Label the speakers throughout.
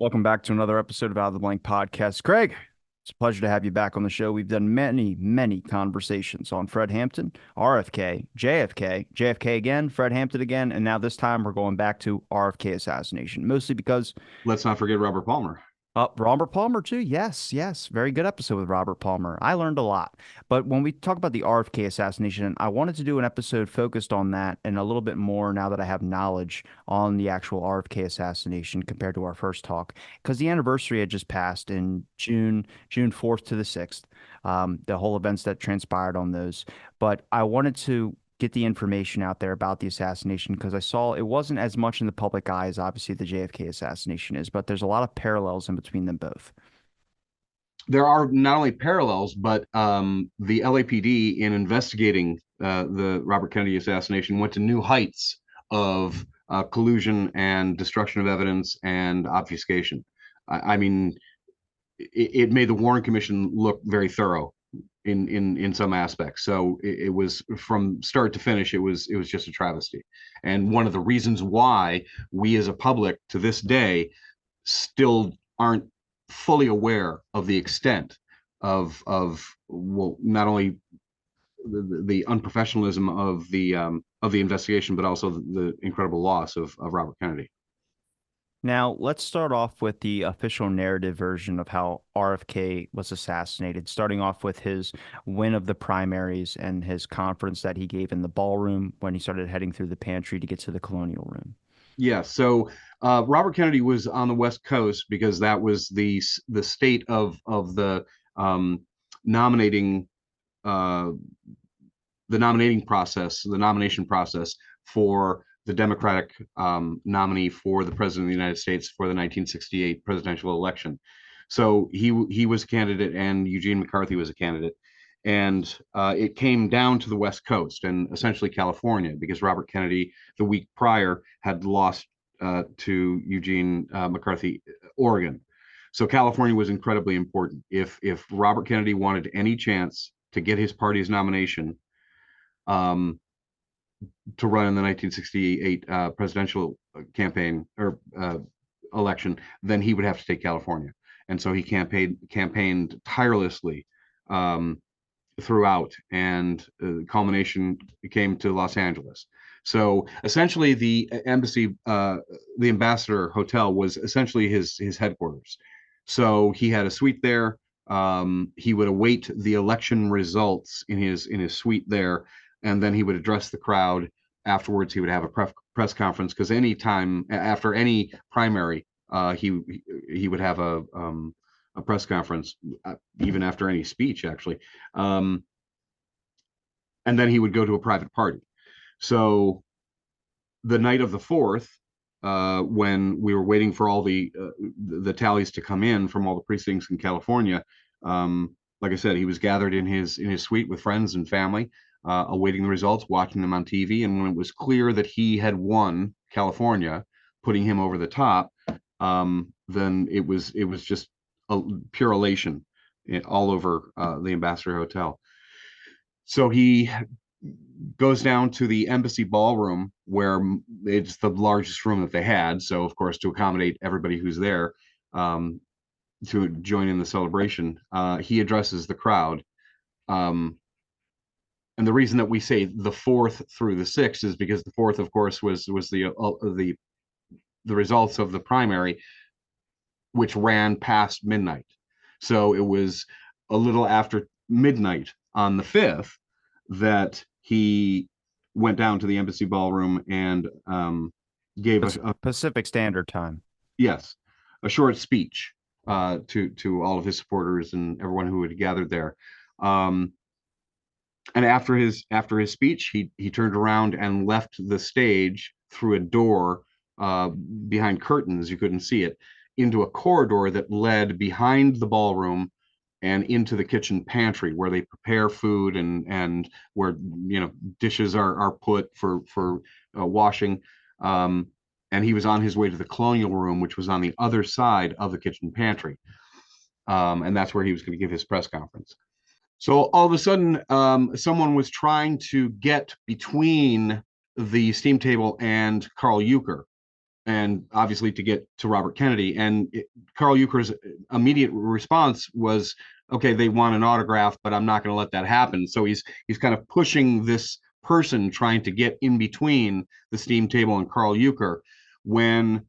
Speaker 1: Welcome back to another episode of Out of the Blank Podcast. Craig, it's a pleasure to have you back on the show. We've done many conversations on Fred Hampton, RFK, JFK again, Fred Hampton again, and now this time we're going back to RFK assassination, mostly because
Speaker 2: Let's not forget Robert Palmer.
Speaker 1: Robert Palmer too. Yes. Very good episode with Robert Palmer. I learned a lot. But when we talk about the RFK assassination, I wanted to do an episode focused on that and a little bit more now that I have knowledge on the actual RFK assassination compared to our first talk. Because the anniversary had just passed in June 4th to the 6th. The whole events that transpired on those. But I wanted to get the information out there about the assassination because I saw it wasn't as much in the public eye as obviously the JFK assassination is, but there's a lot of parallels in between them both.
Speaker 2: There are not only parallels, but the LAPD in investigating the Robert Kennedy assassination went to new heights of collusion and destruction of evidence and obfuscation. I mean, it made the Warren Commission look very thorough in some aspects. So it was from start to finish, it was just a travesty. And one of the reasons why we as a public to this day still aren't fully aware of the extent of well, not only the unprofessionalism of the investigation, but also the incredible loss of Robert Kennedy.
Speaker 1: Now, let's start off with the official narrative version of how RFK was assassinated, starting off with his win of the primaries and his conference that he gave in the ballroom when he started heading through the pantry to get to the colonial room.
Speaker 2: Yeah, so Robert Kennedy was on the West Coast because that was the state of um, nominating uh, the nominating process, the nomination process for the Democratic nominee for the president of the United States for the 1968 presidential election. So he was a candidate, and Eugene McCarthy was a candidate, and it came down to the West Coast and essentially California because Robert Kennedy the week prior had lost to Eugene McCarthy, Oregon. So California was incredibly important. If Robert Kennedy wanted any chance to get his party's nomination um, to run in the 1968 presidential campaign or election, then he would have to take California. And so he campaigned tirelessly um, throughout, and the culmination came to Los Angeles. So essentially, the Ambassador Hotel was essentially his headquarters. So he had a suite there. He would await the election results in his suite there, and then he would address the crowd. Afterwards, he would have a press conference because any time after any primary, he would have a press conference, even after any speech, actually. Um, and then he would go to a private party. So the night of the 4th, when we were waiting for all the tallies to come in from all the precincts in California, like I said, he was gathered in his suite with friends and family, awaiting the results, watching them on TV. And when it was clear that he had won California, putting him over the top, then it was just a pure elation all over the Ambassador Hotel. So he goes down to the embassy ballroom where it's the largest room that they had. So, of course, to accommodate everybody who's there um, to join in the celebration, he addresses the crowd. Um, and the reason that we say the 4th through the 6th is because the 4th, of course, was the results of the primary, which ran past midnight. So it was a little after midnight on the 5th that he went down to the embassy ballroom and gave
Speaker 1: Pacific Standard Time.
Speaker 2: yes, a short speech to all of his supporters and everyone who had gathered there. Um, and after his speech, he turned around and left the stage through a door behind curtains. You couldn't see it, into a corridor that led behind the ballroom and into the kitchen pantry where they prepare food and where dishes are put for washing. Um, and he was on his way to the colonial room, which was on the other side of the kitchen pantry, and that's where he was going to give his press conference. So all of a sudden, someone was trying to get between the steam table and Carl Euchre, and obviously to get to Robert Kennedy. And Carl Euchre's immediate response was, "Okay, they want an autograph, but I'm not going to let that happen." So he's kind of pushing this person trying to get in between the steam table and Carl Euchre. When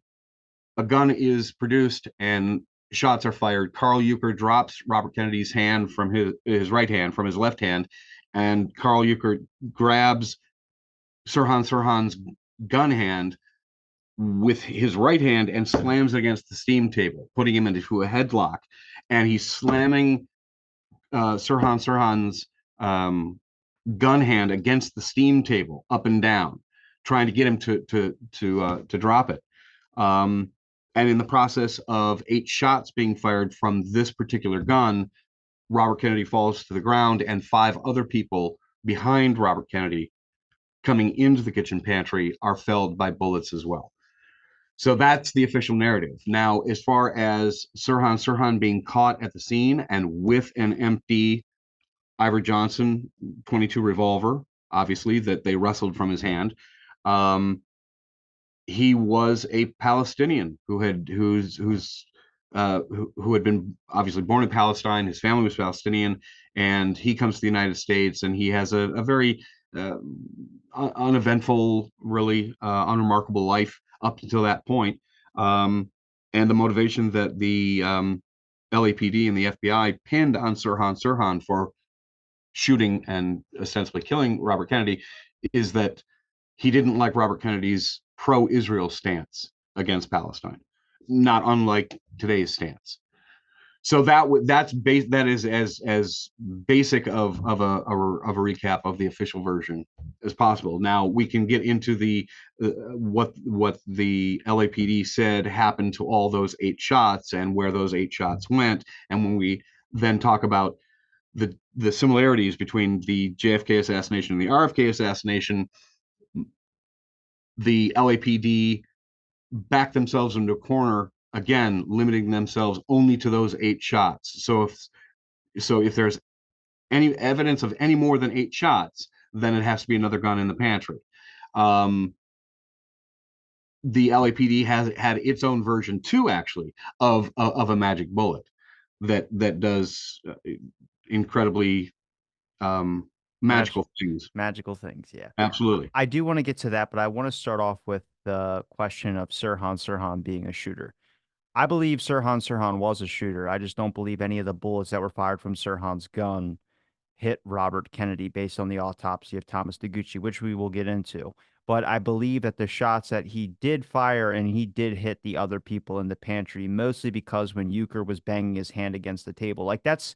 Speaker 2: a gun is produced and shots are fired, Carl Euchre drops Robert Kennedy's hand from his right hand from his left hand, and Carl Euchre grabs Sirhan Sirhan's gun hand with his right hand and slams it against the steam table, putting him into a headlock. And he's slamming Sirhan Sirhan's gun hand against the steam table, up and down, trying to get him to drop it. Um, and in the process of 8 shots being fired from this particular gun, Robert Kennedy falls to the ground, and 5 other people behind Robert Kennedy coming into the kitchen pantry are felled by bullets as well. So that's the official narrative. Now, as far as Sirhan being caught at the scene and with an empty Ivor Johnson 22 revolver, obviously, that they wrestled from his hand, um, he was a Palestinian who had been obviously born in Palestine. His family was Palestinian, and he comes to the United States, and he has a very uh, uneventful, really unremarkable life up until that point. Um, and the motivation that the LAPD and the FBI pinned on Sirhan for shooting and ostensibly killing Robert Kennedy is that he didn't like Robert Kennedy's pro-Israel stance against Palestine, not unlike today's stance. So that is as basic of a recap of the official version as possible. Now we can get into the what the LAPD said happened to all those 8 shots and where those 8 shots went, and when we then talk about the similarities between the JFK assassination and the RFK assassination, the LAPD backed themselves into a corner again, limiting themselves only to those 8 shots. So if there's any evidence of any more than 8 shots, then it has to be another gun in the pantry. Um, the LAPD has had its own version too, actually, of a magic bullet that does incredibly
Speaker 1: Mag
Speaker 2: magical things.
Speaker 1: Magical things, yeah.
Speaker 2: Absolutely.
Speaker 1: I do want to get to that, but I want to start off with the question of Sirhan being a shooter. I believe Sirhan was a shooter. I just don't believe any of the bullets that were fired from Sirhan's gun hit Robert Kennedy based on the autopsy of Thomas Noguchi, which we will get into. But I believe that the shots that he did fire and he did hit the other people in the pantry, mostly because when Euchre was banging his hand against the table, like that's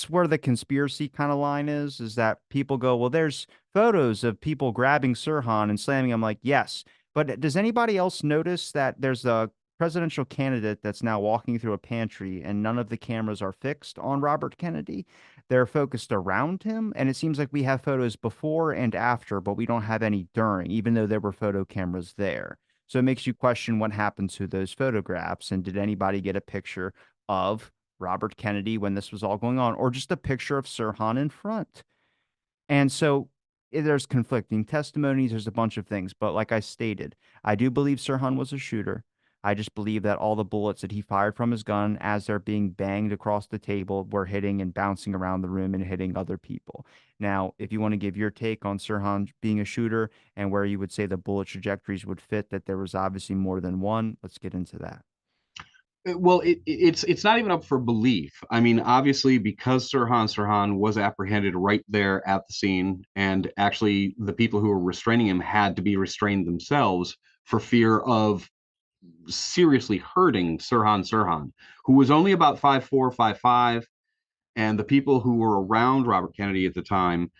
Speaker 1: where the conspiracy kind of line is that people go, well, there's photos of people grabbing Sirhan and slamming him. Like, yes, but does anybody else notice that there's a presidential candidate that's now walking through a pantry and none of the cameras are fixed on Robert Kennedy? They're focused around him, and it seems like we have photos before and after, but we don't have any during, even though there were photo cameras there. So it makes you question what happened to those photographs, and did anybody get a picture of Robert Kennedy when this was all going on, or just a picture of Sirhan in front? And so there's conflicting testimonies, there's a bunch of things. But like I stated, I do believe Sirhan was a shooter. I just believe that all the bullets that he fired from his gun as they're being banged across the table were hitting and bouncing around the room and hitting other people. Now, if you want to give your take on Sirhan being a shooter and where you would say the bullet trajectories would fit, that there was obviously more than one, let's get into that.
Speaker 2: Well, it's not even up for belief. I mean, obviously, because Sirhan was apprehended right there at the scene, and actually the people who were restraining him had to be restrained themselves for fear of seriously hurting Sirhan, who was only about 5'4", 5'5", and the people who were around Robert Kennedy at the time,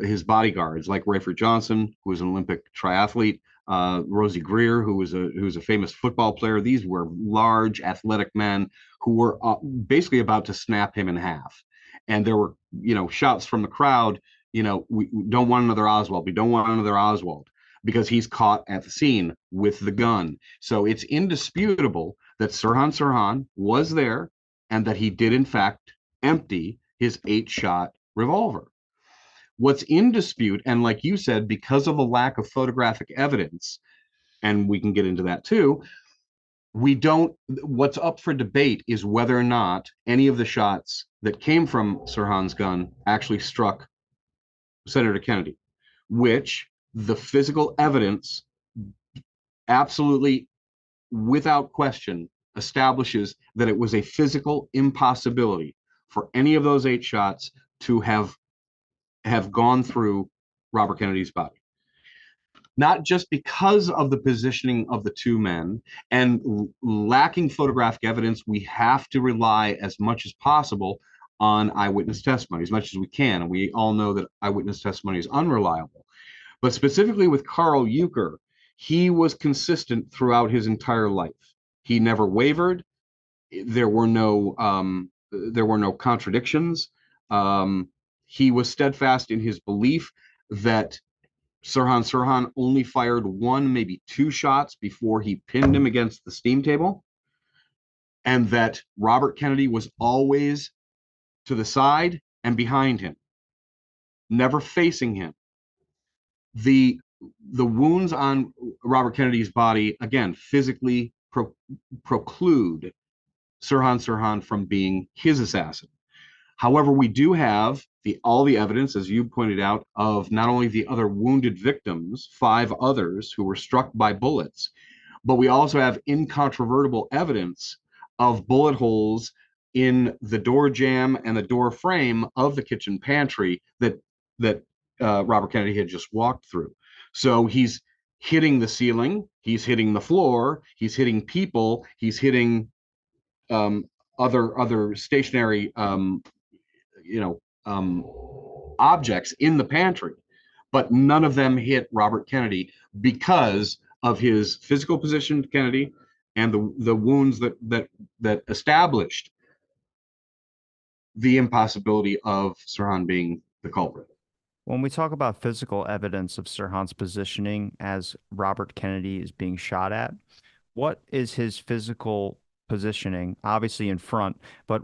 Speaker 2: his bodyguards, like Rayford Johnson, who was an Olympic triathlete, Rosie Greer, who was a famous football player. These were large, athletic men who were basically about to snap him in half. And there were, shouts from the crowd. We don't want another Oswald. We don't want another Oswald because he's caught at the scene with the gun. So it's indisputable that Sirhan was there and that he did in fact empty his 8-shot revolver. What's in dispute, and like you said, because of a lack of photographic evidence, and we can get into that too. We don't, what's up for debate is whether or not any of the shots that came from Sirhan's gun actually struck Senator Kennedy, which the physical evidence absolutely, without question, establishes that it was a physical impossibility for any of those 8 shots to have gone through Robert Kennedy's body. Not just because of the positioning of the two men and lacking photographic evidence, we have to rely as much as possible on eyewitness testimony as much as we can. And we all know that eyewitness testimony is unreliable. But specifically with Carl Euchre, he was consistent throughout his entire life. He never wavered. There were no contradictions. He was steadfast in his belief that Sirhan only fired 1, maybe 2 shots before he pinned him against the steam table, and that Robert Kennedy was always to the side and behind him, never facing him. The the wounds on Robert Kennedy's body, again, physically preclude Sirhan from being his assassin. However, we do have all the evidence, as you pointed out, of not only the other wounded victims, 5 others who were struck by bullets, but we also have incontrovertible evidence of bullet holes in the door jamb and the door frame of the kitchen pantry that Robert Kennedy had just walked through. So he's hitting the ceiling, he's hitting the floor, he's hitting people, he's hitting other stationary objects in the pantry, but none of them hit Robert Kennedy because of his physical position to Kennedy and the wounds that established the impossibility of Sirhan being the culprit.
Speaker 1: When we talk about physical evidence of Sirhan's positioning as Robert Kennedy is being shot at, what is his physical positioning? Obviously in front, but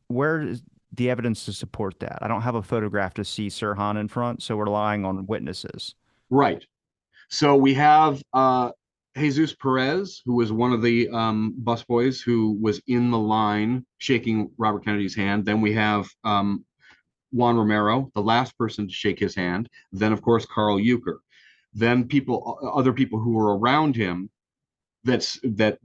Speaker 1: where is the evidence to support that? I don't have a photograph to see Sirhan in front, so we're relying on witnesses.
Speaker 2: Right. So we have Jesus Perez, who was one of the busboys who was in the line shaking Robert Kennedy's hand. Then we have Juan Romero, the last person to shake his hand. Then, of course, Carl Euchre. Then other people who were around him that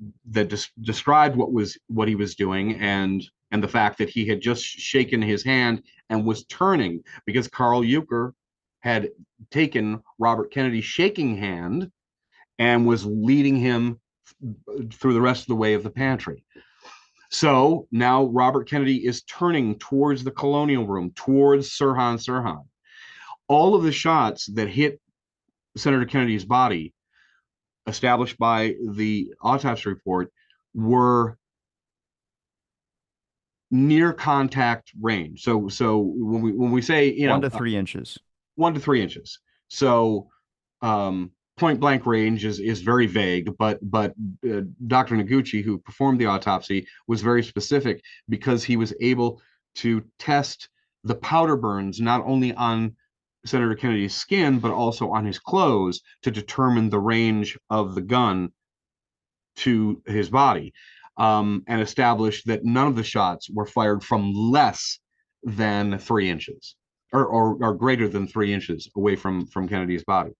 Speaker 2: described what he was doing, and the fact that he had just shaken his hand and was turning because Carl Euchre had taken Robert Kennedy's shaking hand and was leading him through the rest of the way of the pantry. So now Robert Kennedy is turning towards the colonial room, towards Sirhan. All of the shots that hit Senator Kennedy's body, established by the autopsy report, were near contact range. So when we say
Speaker 1: 1 to 3 inches.
Speaker 2: 1 to 3 inches, so point blank range is very vague, but Dr. Noguchi, who performed the autopsy, was very specific because he was able to test the powder burns not only on Senator Kennedy's skin but also on his clothes to determine the range of the gun to his body, and established that none of the shots were fired from less than 3 inches or greater than 3 inches away from Kennedy's body.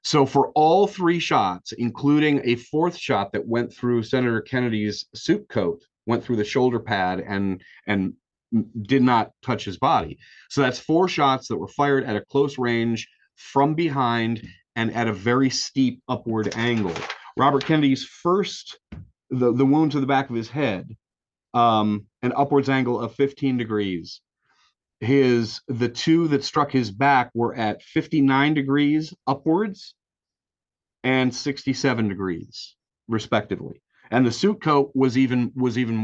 Speaker 2: So for all 3 shots, including a 4th shot that went through Senator Kennedy's suit coat, went through the shoulder pad and did not touch his body. So that's 4 shots that were fired at a close range from behind and at a very steep upward angle. Robert Kennedy's first, the wound to the back of his head, an upwards angle of 15 degrees. The 2 that struck his back were at 59 degrees upwards and 67 degrees respectively. And the suit coat was even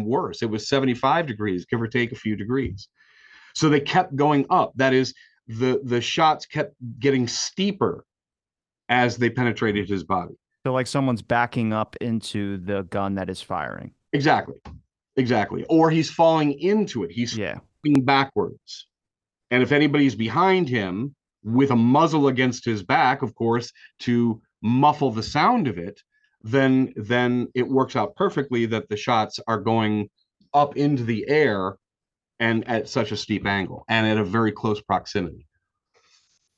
Speaker 2: worse. It was 75 degrees, give or take a few degrees. So they kept going up. That is, the shots kept getting steeper as they penetrated his body.
Speaker 1: So like someone's backing up into the gun that is firing.
Speaker 2: Exactly. Or he's falling into it. He's
Speaker 1: Yeah.
Speaker 2: falling backwards. And if anybody's behind him with a muzzle against his back, of course, to muffle the sound of it, then it works out perfectly that the shots are going up into the air and at such a steep angle and at a very close proximity.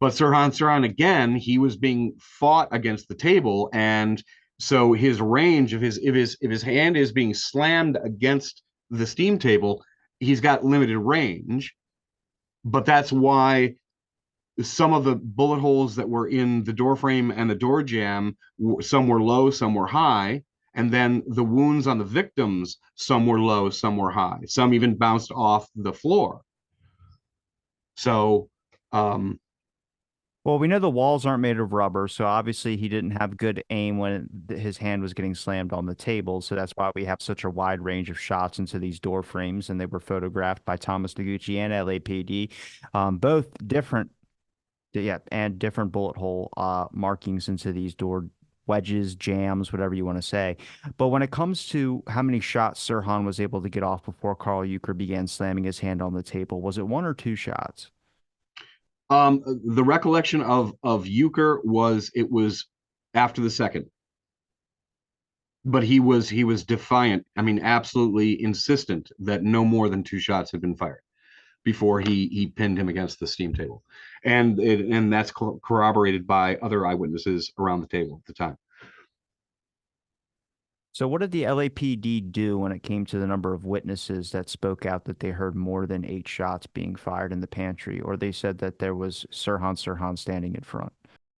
Speaker 2: But Sirhan again, he was being fought against the table, and so his range of his if his hand is being slammed against the steam table, he's got limited range. But that's why some of the bullet holes that were in the door frame and the door jamb, some were low, some were high. And then the wounds on the victims, some were low, some were high. Some even bounced off the floor. So, um,
Speaker 1: Well, we know the walls aren't made of rubber, so obviously he didn't have good aim when his hand was getting slammed on the table. So that's why we have such a wide range of shots into these door frames, and they were photographed by Thomas Noguchi and LAPD, both different, yeah, and different bullet hole markings into these door wedges, jams, whatever you want to say. But when it comes to how many shots Sirhan was able to get off before Carl Euchre began slamming his hand on the table, was it one or two shots?
Speaker 2: the recollection of Euchre was it was after the second, but he was defiant. I mean, absolutely insistent that no more than two shots had been fired before he pinned him against the steam table, and that's corroborated by other eyewitnesses around the table at the time.
Speaker 1: So, what did the LAPD do when it came to the number of witnesses that spoke out that they heard more than 8 shots being fired in the pantry, or they said that there was Sirhan standing in front?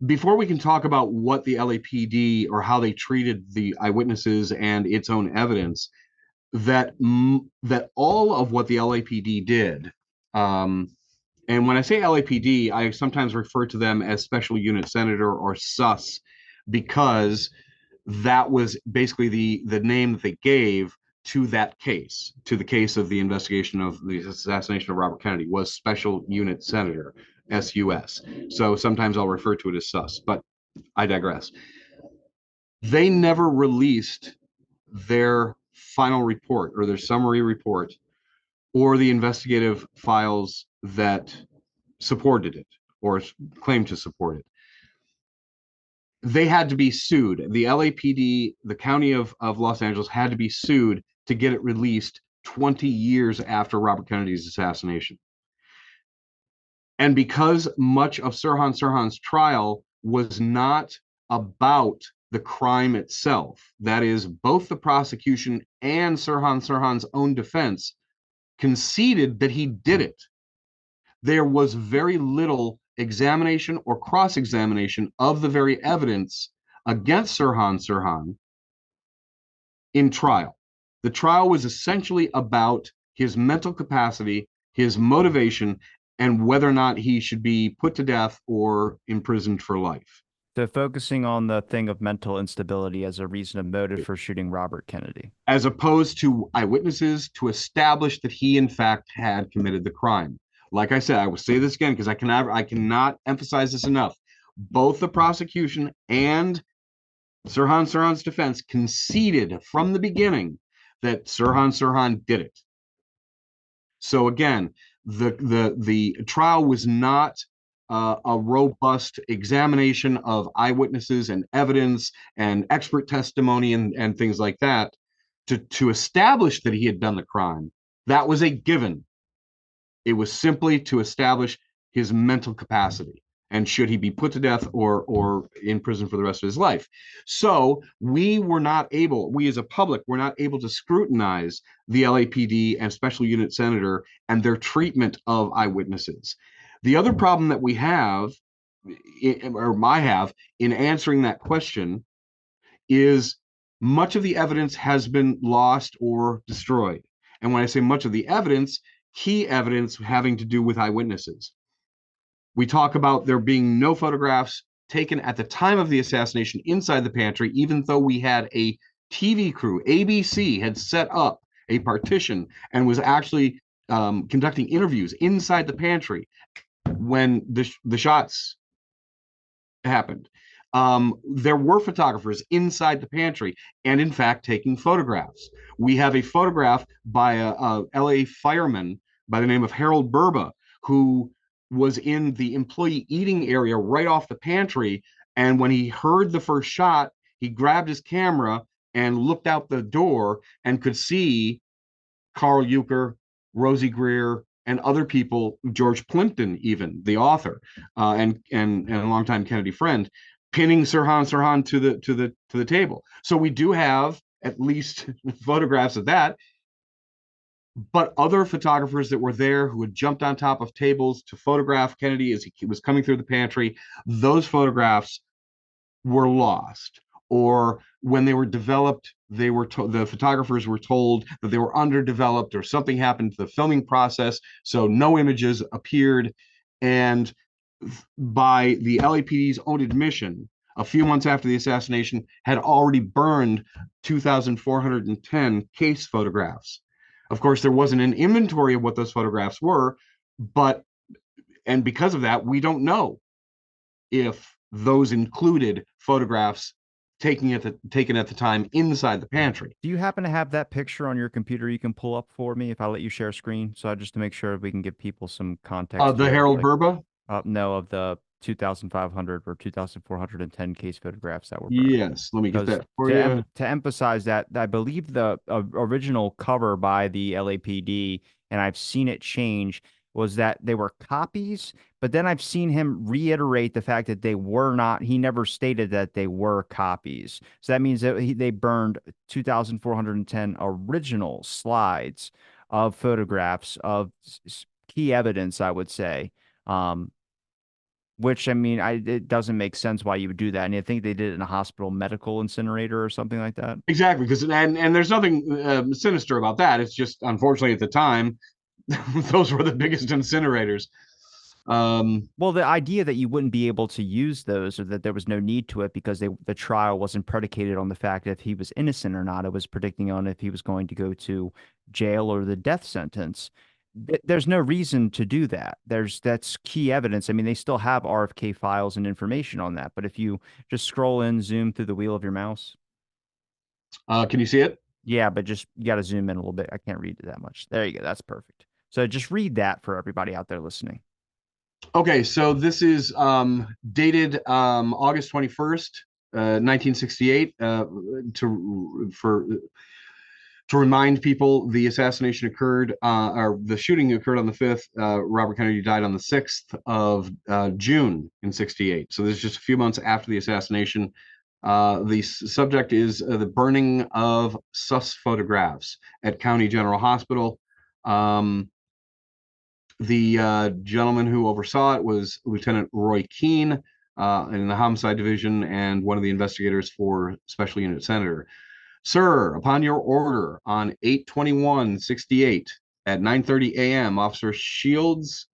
Speaker 2: Before we can talk about what the LAPD or how they treated the eyewitnesses and its own evidence, that all of what the LAPD did, um, and when I say LAPD, I sometimes refer to them as Special Unit Senator or SUS, because that was basically the name that they gave to that case, to the case of the investigation of the assassination of Robert Kennedy, was Special Unit Senator, SUS. So sometimes I'll refer to it as SUS, but I digress. They never released their final report or their summary report or the investigative files that supported it or claimed to support it. They had to be sued. The LAPD, the county of Los Angeles, had to be sued to get it released 20 years after Robert Kennedy's assassination. And because much of Sirhan's trial was not about the crime itself, that is, both the prosecution and Sirhan's own defense conceded that he did it, there was very little examination or cross-examination of the very evidence against Sirhan in trial. The trial was essentially about his mental capacity, his motivation, and whether or not he should be put to death or imprisoned for life,
Speaker 1: So, focusing on the thing of mental instability as a reason of motive for shooting Robert Kennedy.
Speaker 2: as opposed to eyewitnesses to establish that he, in fact, had committed the crime. Like I said, I will say this again because I cannot emphasize this enough. Both the prosecution and Sirhan's defense conceded from the beginning that Sirhan did it. So again, the trial was not a robust examination of eyewitnesses and evidence and expert testimony and things like that to establish that he had done the crime. That was a given. It was simply to establish his mental capacity and should he be put to death or in prison for the rest of his life. So we as a public were not able to scrutinize the LAPD and Special Unit Senator and their treatment of eyewitnesses. The other problem that we have, or I have, in answering that question is much of the evidence has been lost or destroyed. And when I say much of the evidence, key evidence having to do with eyewitnesses. We talk about there being no photographs taken at the time of the assassination inside the pantry, even though we had a TV crew. ABC had set up a partition and was actually conducting interviews inside the pantry when the shots happened. There were photographers inside the pantry and, in fact, taking photographs. We have a photograph by a LA fireman by the name of Harold Burba, who was in the employee eating area right off the pantry And when he heard the first shot, he grabbed his camera and looked out the door and could see Carl Euchre, Rosie Greer, and other people, George Plimpton, even the author, and a longtime Kennedy friend, pinning Sirhan to the table. So we do have at least photographs of that. But other photographers that were there who had jumped on top of tables to photograph Kennedy as he was coming through the pantry, those photographs were lost, or when they were developed, the photographers were told that they were underdeveloped or something happened to the filming process, so no images appeared. And by the LAPD's own admission, a few months after the assassination, had already burned 2,410 case photographs. Of course, there wasn't an inventory of what those photographs were, but and because of that, we don't know if those included photographs taken at the time inside the pantry.
Speaker 1: Do you happen to have that picture on your computer you can pull up for me if I let you share screen? So just to make sure we can give people some context
Speaker 2: The
Speaker 1: here of
Speaker 2: Harold
Speaker 1: like,
Speaker 2: Burba.
Speaker 1: no, of the 2,500 or 2,410 case photographs that were burned.
Speaker 2: Yes, let me get
Speaker 1: Because
Speaker 2: that for you.
Speaker 1: to emphasize that, I believe the original cover by the LAPD, and I've seen it change, was that they were copies, but then I've seen him reiterate the fact that they were not, he never stated that they were copies. So that means that they burned 2,410 original slides of photographs of key evidence, I would say. Um, which I mean, it doesn't make sense why you would do that. And I think they did it in a hospital medical incinerator or something like that.
Speaker 2: Exactly, because and there's nothing sinister about that. It's just unfortunately at the time, those were the biggest incinerators. Um,
Speaker 1: Well, the idea that you wouldn't be able to use those or that there was no need to it because the trial wasn't predicated on the fact that if he was innocent or not, it was predicting on if he was going to go to jail or the death sentence. There's no reason to do that. That's key evidence. I mean, they still have RFK files and information on that, but if you just scroll in, zoom through the wheel of your mouse.
Speaker 2: can you see it?
Speaker 1: Yeah, but just you got to zoom in a little bit. I can't read it that much. There you go. That's perfect. So just read that for everybody out there listening.
Speaker 2: Okay, so this is dated August 21st, 1968. To remind people, the assassination occurred, or the shooting occurred on the 5th. Robert Kennedy died on the 6th of June in 68. So this is just a few months after the assassination. The subject is the burning of sus photographs at County General Hospital. The gentleman who oversaw it was Lieutenant Roy Keene in the Homicide Division and one of the investigators for Special Unit Senator. Sir, upon your order on 8/21/68 at 9:30 a.m., Officer Shields,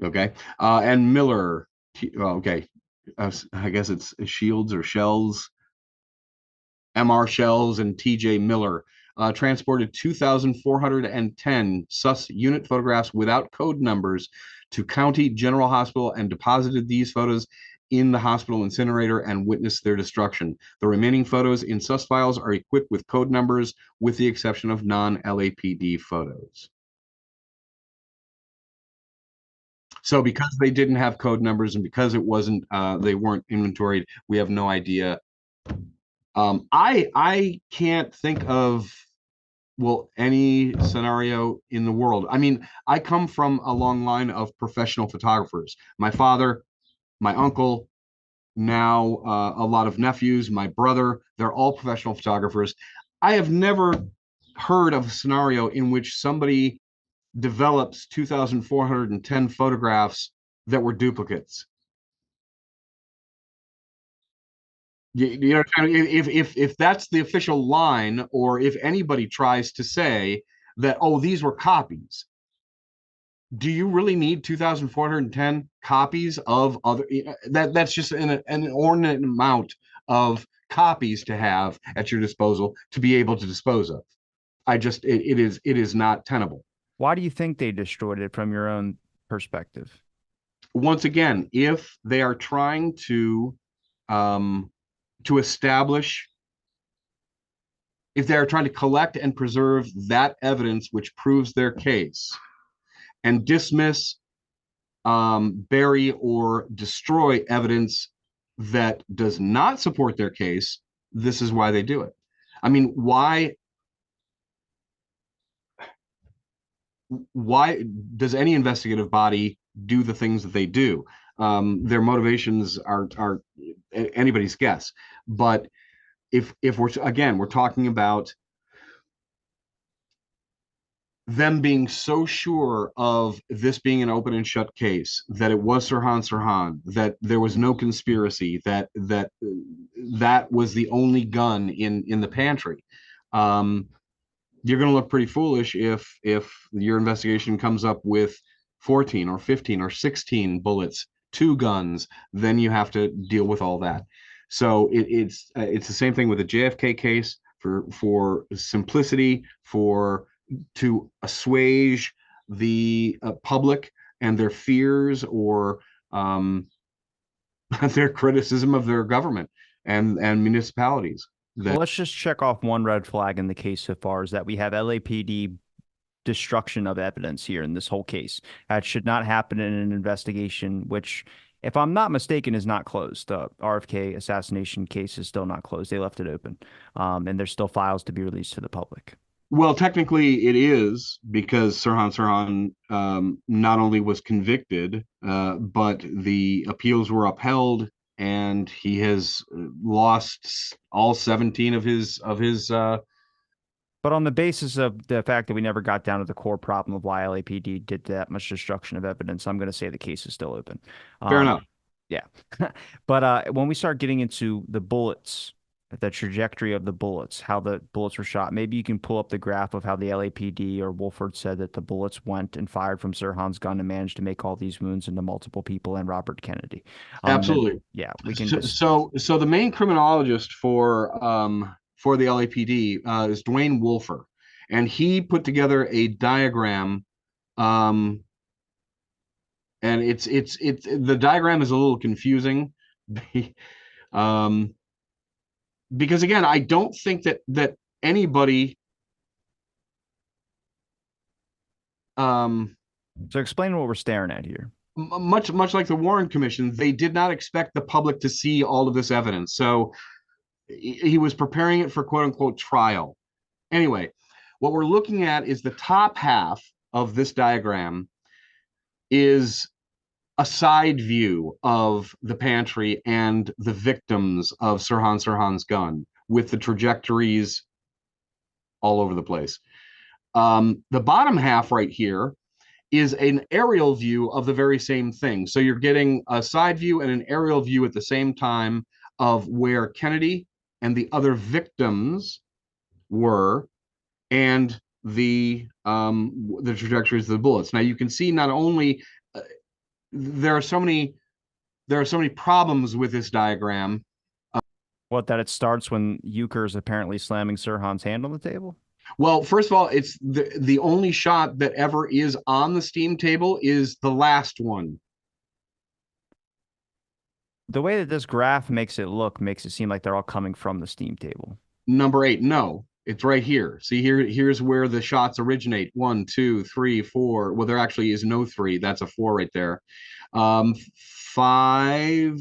Speaker 2: okay, and Miller, okay, I guess it's Shields or Shells, MR Shells and TJ Miller transported 2,410 sus unit photographs without code numbers to County General Hospital and deposited these photos in the hospital incinerator and witnessed their destruction. The remaining photos in sus files are equipped with code numbers with the exception of non-LAPD photos. So because they didn't have code numbers and because it wasn't, they weren't inventoried, we have no idea. I can't think of any scenario in the world. I mean, I come from a long line of professional photographers. My father, my uncle, now a lot of nephews, my brother, they're all professional photographers. I have never heard of a scenario in which somebody develops 2,410 photographs that were duplicates. You know, if that's the official line, or if anybody tries to say that, oh, these were copies, do you really need 2,410 copies of other that's just an inordinate amount of copies to have at your disposal to be able to dispose of. It is not tenable.
Speaker 1: Why do you think they destroyed it from your own perspective?
Speaker 2: Once again, if they are trying um to establish, if they are trying to collect and preserve that evidence which proves their case and dismiss, bury, or destroy evidence that does not support their case, this is why they do it. I mean, why does any investigative body do the things that they do? Their motivations are anybody's guess. But if we're talking about them being so sure of this being an open and shut case, that it was Sirhan, that there was no conspiracy, that was the only gun in the pantry. Um, you're going to look pretty foolish if your investigation comes up with 14 or 15 or 16 bullets, two guns. Then you have to deal with all that. So it's the same thing with the JFK case, for simplicity, for to assuage the public and their fears, or their criticism of their government and municipalities.
Speaker 1: Well,
Speaker 2: That
Speaker 1: let's just check off one red flag in the case so far is that we have LAPD destruction of evidence here in this whole case. That should not happen in an investigation, which, if I'm not mistaken, is not closed. The RFK assassination case is still not closed. They left it open. And there's still files to be released to the public.
Speaker 2: Well, technically, it is, because Sirhan not only was convicted, but the appeals were upheld, and he has lost all 17 of his.
Speaker 1: But on the basis of the fact that we never got down to the core problem of why LAPD did that much destruction of evidence, I'm going to say the case is still open.
Speaker 2: Fair
Speaker 1: Um,
Speaker 2: enough.
Speaker 1: yeah. But when we start getting into the bullets, the trajectory of the bullets, how the bullets were shot, maybe you can pull up the graph of how the LAPD or Wolford said that the bullets went and fired from Sirhan's gun and managed to make all these wounds into multiple people and Robert Kennedy. Then,
Speaker 2: Absolutely.
Speaker 1: yeah, we can
Speaker 2: So,
Speaker 1: just.
Speaker 2: so the main criminologist for the LAPD is Dwayne Wolfer, and he put together a diagram. Um, and it's the diagram is a little confusing. um, because again, I don't think that anybody, um,
Speaker 1: So explain what we're staring at here.
Speaker 2: much like the Warren Commission, they did not expect the public to see all of this evidence. So he was preparing it for quote unquote trial. Anyway, what we're looking at is the top half of this diagram is a side view of the pantry and the victims of Sirhan's gun, with the trajectories all over the place. The bottom half right here is an aerial view of the very same thing. So you're getting a side view and an aerial view at the same time of where Kennedy and the other victims were, and the trajectories of the bullets. Now you can see not only there are so many problems with this diagram.
Speaker 1: What, that it starts when Euchre is apparently slamming Sirhan's hand on the table?
Speaker 2: Well, first of all, it's the only shot that ever is on the steam table is the last one.
Speaker 1: The way that this graph makes it look makes it seem like they're all coming from the steam table.
Speaker 2: Number 8, no, it's right here. See here, here's where the shots originate. 1, 2, 3, 4. Well, there actually is no 3. That's a 4 right there. 5,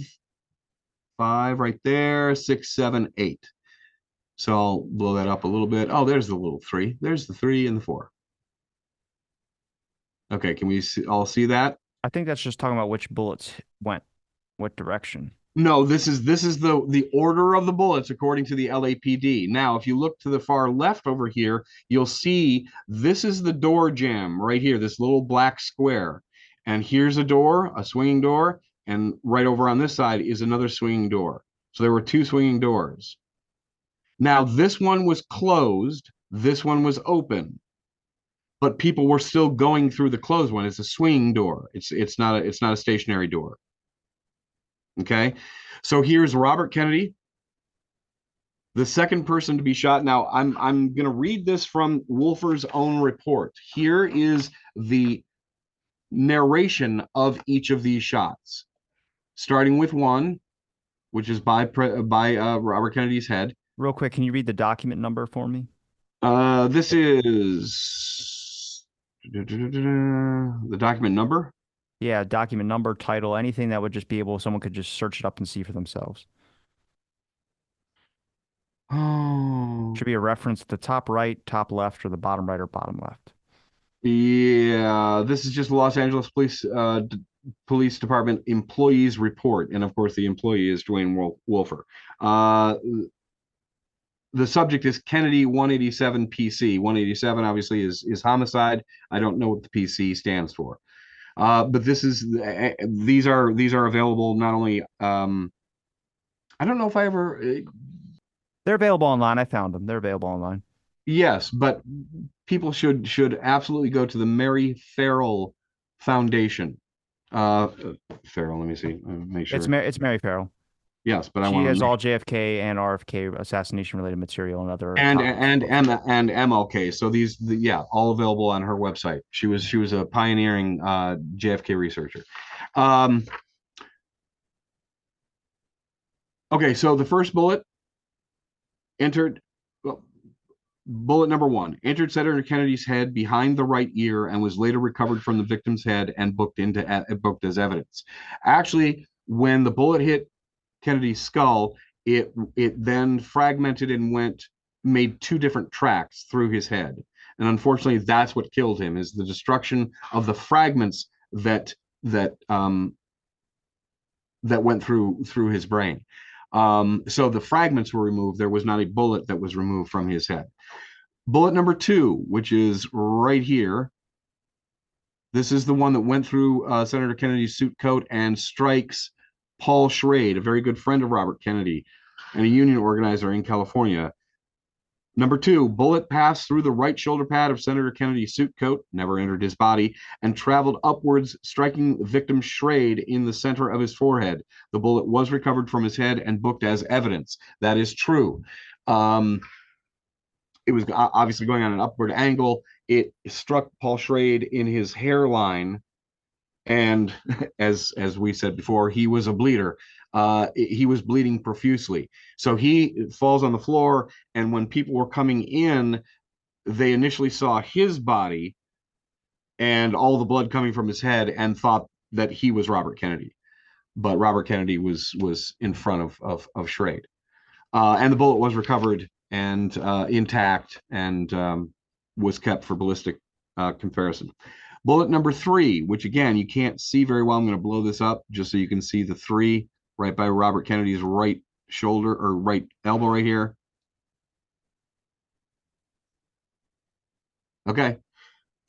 Speaker 2: 5 right there. 6, 7, 8. So I'll blow that up a little bit. Oh, there's the little 3. There's the 3 and the 4. Okay, can we all see that?
Speaker 1: I think that's just talking about which bullets went what direction.
Speaker 2: No, this is the order of the bullets according to the LAPD. Now, if you look to the far left over here, you'll see this is the door jamb right here, this little black square. And here's a door, a swinging door, and right over on this side is another swinging door. So there were two swinging doors. Now, this one was closed, this one was open, but people were still going through the closed one. It's a swinging door. It's not a stationary door. Okay, so here's Robert Kennedy, the second person to be shot. Now I'm going to read this from Wolfer's own report. Here is the narration of each of these shots, starting with one, which is by Robert Kennedy's head.
Speaker 1: Real quick, can you read the document number for me?
Speaker 2: This is the document number.
Speaker 1: Yeah, document number, title, anything that would just be able, someone could just search it up and see for themselves.
Speaker 2: Oh,
Speaker 1: Should be a reference at the top right, top left, or the bottom right or bottom left.
Speaker 2: yeah. This is just Los Angeles Police Department employees report, and of course, the employee is Dwayne Wolfer. Uh, the subject is Kennedy 187 PC. 187 obviously is homicide. I don't know what the PC stands for. But this is these are available not only I don't know if I ever
Speaker 1: They're available online. I found them. They're available online.
Speaker 2: yes, but people should absolutely go to the Mary Farrell Foundation. Uh, Farrell, let me see, make sure.
Speaker 1: It's Mary Farrell.
Speaker 2: Yes, but I
Speaker 1: She
Speaker 2: want to
Speaker 1: has
Speaker 2: make
Speaker 1: all JFK and RFK assassination related material and other
Speaker 2: and
Speaker 1: topics and
Speaker 2: and
Speaker 1: books.
Speaker 2: and MLK. So yeah, all available on her website. She was a pioneering JFK researcher. Um, okay, so the first bullet entered. Well, bullet number one entered Senator Kennedy's head behind the right ear and was later recovered from the victim's head and booked as evidence. Actually, when the bullet hit Kennedy's skull, it then fragmented and made two different tracks through his head. And unfortunately, that's what killed him, is the destruction of the fragments that that went through his brain. So the fragments were removed. There was not a bullet that was removed from his head. Bullet number two, which is right here. This is the one that went through Senator Kennedy's suit coat and strikes Paul Schrade, a very good friend of Robert Kennedy and a union organizer in California. Number two, bullet passed through the right shoulder pad of Senator Kennedy's suit coat, never entered his body, and traveled upwards, striking victim Schrade in the center of his forehead. The bullet was recovered from his head and booked as evidence. That is true. It was obviously going on an upward angle. It struck Paul Schrade in his hairline, and as we said before, he was a bleeder. He was bleeding profusely, so he falls on the floor. And when people were coming in, they initially saw his body and all the blood coming from his head, and thought that he was Robert Kennedy. But Robert Kennedy was in front of Schrade. And the bullet was recovered and intact, and was kept for ballistic comparison. Bullet number three, which again you can't see very well. I'm going to blow this up just so you can see the three right by Robert Kennedy's right shoulder or right elbow right here. Okay.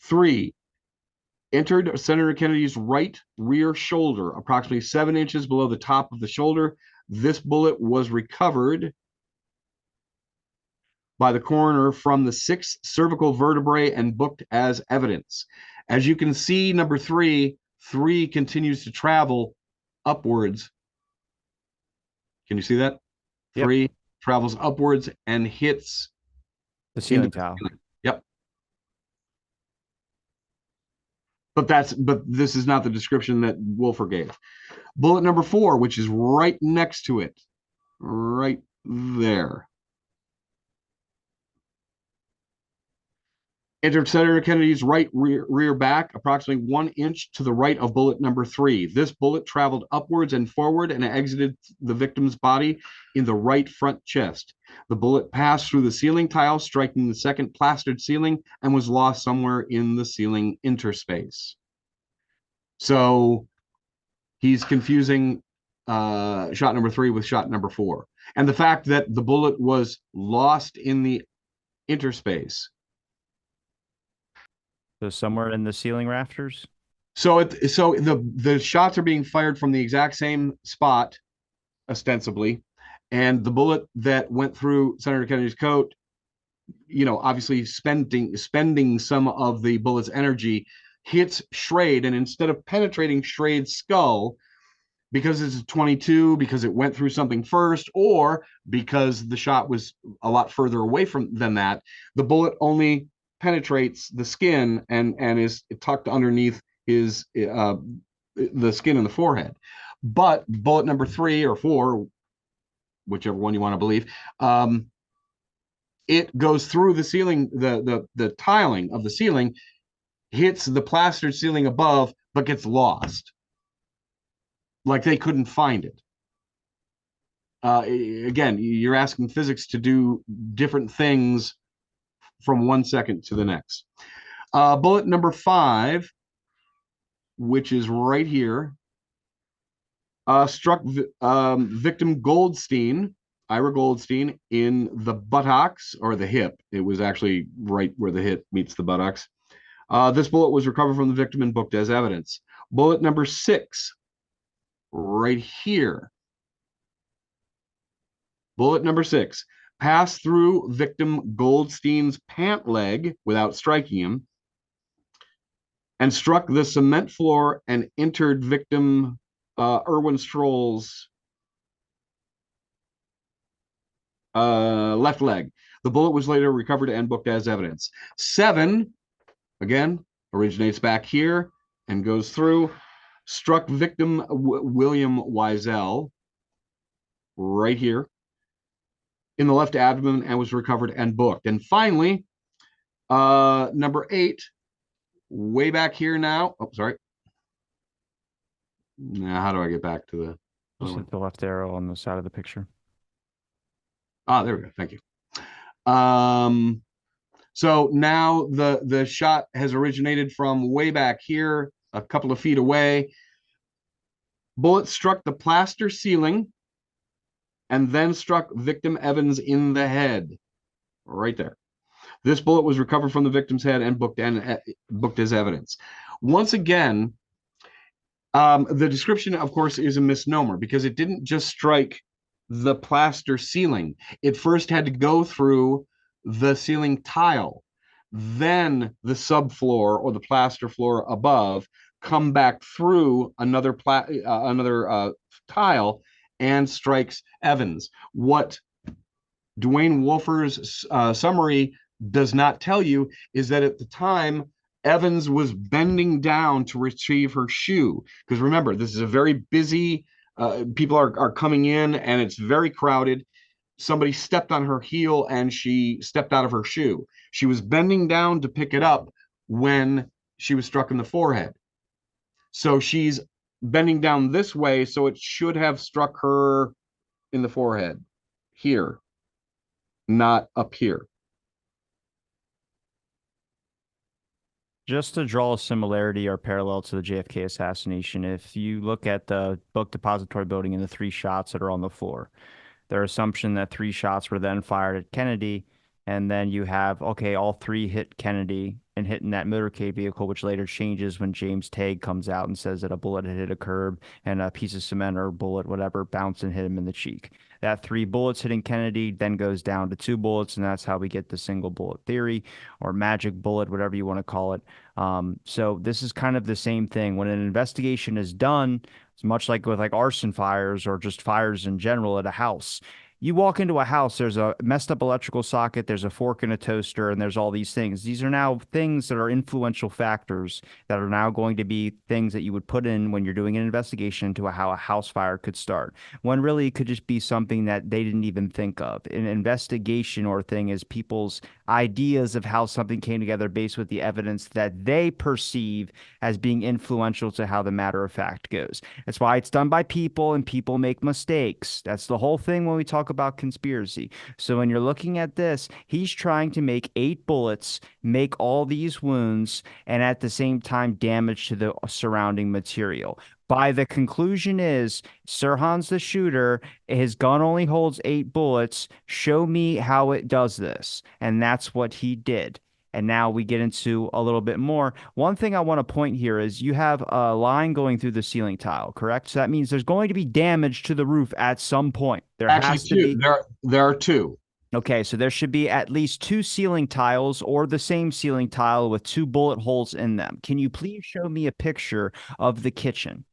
Speaker 2: Three, entered Senator Kennedy's right rear shoulder, approximately 7 inches below the top of the shoulder. This bullet was recovered by the coroner from the sixth cervical vertebrae and booked as evidence. As you can see, number three continues to travel upwards. Can you see that?
Speaker 1: Yep.
Speaker 2: Three travels upwards and hits
Speaker 1: The
Speaker 2: into
Speaker 1: ceiling
Speaker 2: the
Speaker 1: tile.
Speaker 2: ceiling. Yep. But this is not the description that Wolfer gave. Bullet number four, which is right next to it, right there. Entered Senator Kennedy's right rear back, approximately 1 inch to the right of bullet number three. This bullet traveled upwards and forward and exited the victim's body in the right front chest. The bullet passed through the ceiling tile, striking the second plastered ceiling, and was lost somewhere in the ceiling interspace. So he's confusing shot number three with shot number four. And the fact that the bullet was lost in the interspace.
Speaker 1: So somewhere in the ceiling rafters.
Speaker 2: So the shots are being fired from the exact same spot, ostensibly, and the bullet that went through Senator Kennedy's coat, obviously spending some of the bullet's energy, hits Schrade, and instead of penetrating Schrade's skull, because it's a 22, because it went through something first, or because the shot was a lot further away from than that, the bullet only penetrates the skin and is tucked underneath his the skin in the forehead. But bullet number three or four, whichever one you want to believe, it goes through the ceiling, the tiling of the ceiling, hits the plastered ceiling above, but gets lost. Like they couldn't find it. Again, you're asking physics to do different things from 1 second to the next. Bullet number 5, which is right here, struck victim Goldstein, Ira Goldstein, in the buttocks or the hip. It was actually right where the hip meets the buttocks. This bullet was recovered from the victim and booked as evidence. Bullet number 6, right here. Bullet number 6, passed through victim Goldstein's pant leg without striking him and struck the cement floor and entered victim Erwin Stroll's left leg. The bullet was later recovered and booked as evidence. 7, again, originates back here and goes through, struck victim William Wiesel right here in the left abdomen and was recovered and booked. And finally, number 8, way back here now. Oh, sorry. Now, how do I get back to the
Speaker 1: Just hit the left arrow on the side of the picture.
Speaker 2: There we go. Thank you. So now the shot has originated from way back here, a couple of feet away. Bullet struck the plaster ceiling and then struck victim Evans in the head, right there. This bullet was recovered from the victim's head and booked as evidence. Once again, the description, of course, is a misnomer because it didn't just strike the plaster ceiling. It first had to go through the ceiling tile, then the subfloor or the plaster floor above, come back through another tile and strikes Evans. What Dwayne Wolfer's summary does not tell you is that at the time, Evans was bending down to retrieve her shoe. Because remember, this is a very busy, people are coming in and it's very crowded. Somebody stepped on her heel and she stepped out of her shoe. She was bending down to pick it up when she was struck in the forehead. So she's bending down this way, so it should have struck her in the forehead here, not up here.
Speaker 1: Just to draw a similarity or parallel to the JFK assassination, if you look at the book depository building and the 3 shots that are on the floor, their assumption that 3 shots were then fired at Kennedy, and then you have, okay, all 3 hit Kennedy and hit in that motorcade vehicle, which later changes when James Tague comes out and says that a bullet had hit a curb and a piece of cement or a bullet, whatever, bounced and hit him in the cheek. That 3 bullets hitting Kennedy then goes down to 2 bullets, and that's how we get the single bullet theory or magic bullet, whatever you want to call it. So this is kind of the same thing. When an investigation is done, it's much like with like arson fires or just fires in general at a house. You walk into a house, there's a messed up electrical socket, there's a fork in a toaster, and there's all these things. These are now things that are influential factors that are now going to be things that you would put in when you're doing an investigation into how a house fire could start. When really it could just be something that they didn't even think of. An investigation or thing is people's ideas of how something came together based with the evidence that they perceive as being influential to how the matter of fact goes. That's why it's done by people and people make mistakes. That's the whole thing when we talk about conspiracy. So when you're looking at this, he's trying to make 8 bullets, make all these wounds, and at the same time damage to the surrounding material. By the conclusion is Sirhan's the shooter. His gun only holds 8 bullets. Show me how it does this. And that's what he did. And now we get into a little bit more. One thing I want to point here is you have a line going through the ceiling tile, correct? So that means there's going to be damage to the roof at some point. There
Speaker 2: Actually,
Speaker 1: has to
Speaker 2: two.
Speaker 1: be.
Speaker 2: There are 2.
Speaker 1: Okay, so there should be at least 2 ceiling tiles or the same ceiling tile with 2 bullet holes in them. Can you please show me a picture of the kitchen?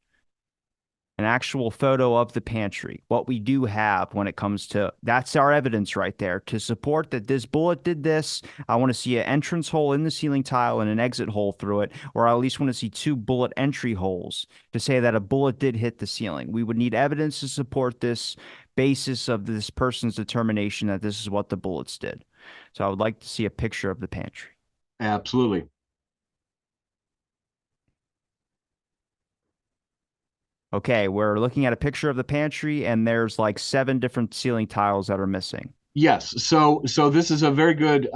Speaker 1: An actual photo of the pantry. What we do have when it comes to that's our evidence right there to support that this bullet did this. I want to see an entrance hole in the ceiling tile and an exit hole through it, or I at least want to see 2 bullet entry holes to say that a bullet did hit the ceiling. We would need evidence to support this basis of this person's determination that this is what the bullets did. So I would like to see a picture of the pantry.
Speaker 2: Absolutely.
Speaker 1: Okay, we're looking at a picture of the pantry, and there's like seven different ceiling tiles that are missing.
Speaker 2: Yes. So this is a very good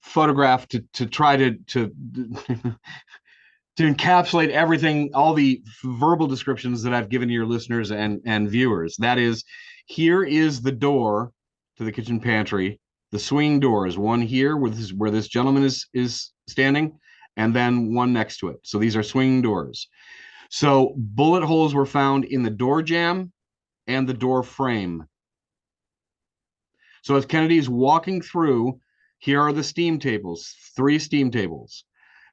Speaker 2: photograph to try to to encapsulate everything, all the verbal descriptions that I've given to your listeners and viewers. That is, here is the door to the kitchen pantry. The swing doors, one here where this gentleman is standing, and then one next to it. So these are swing doors. So bullet holes were found in the door jamb and the door frame. So as Kennedy is walking through, here are the steam tables, three steam tables.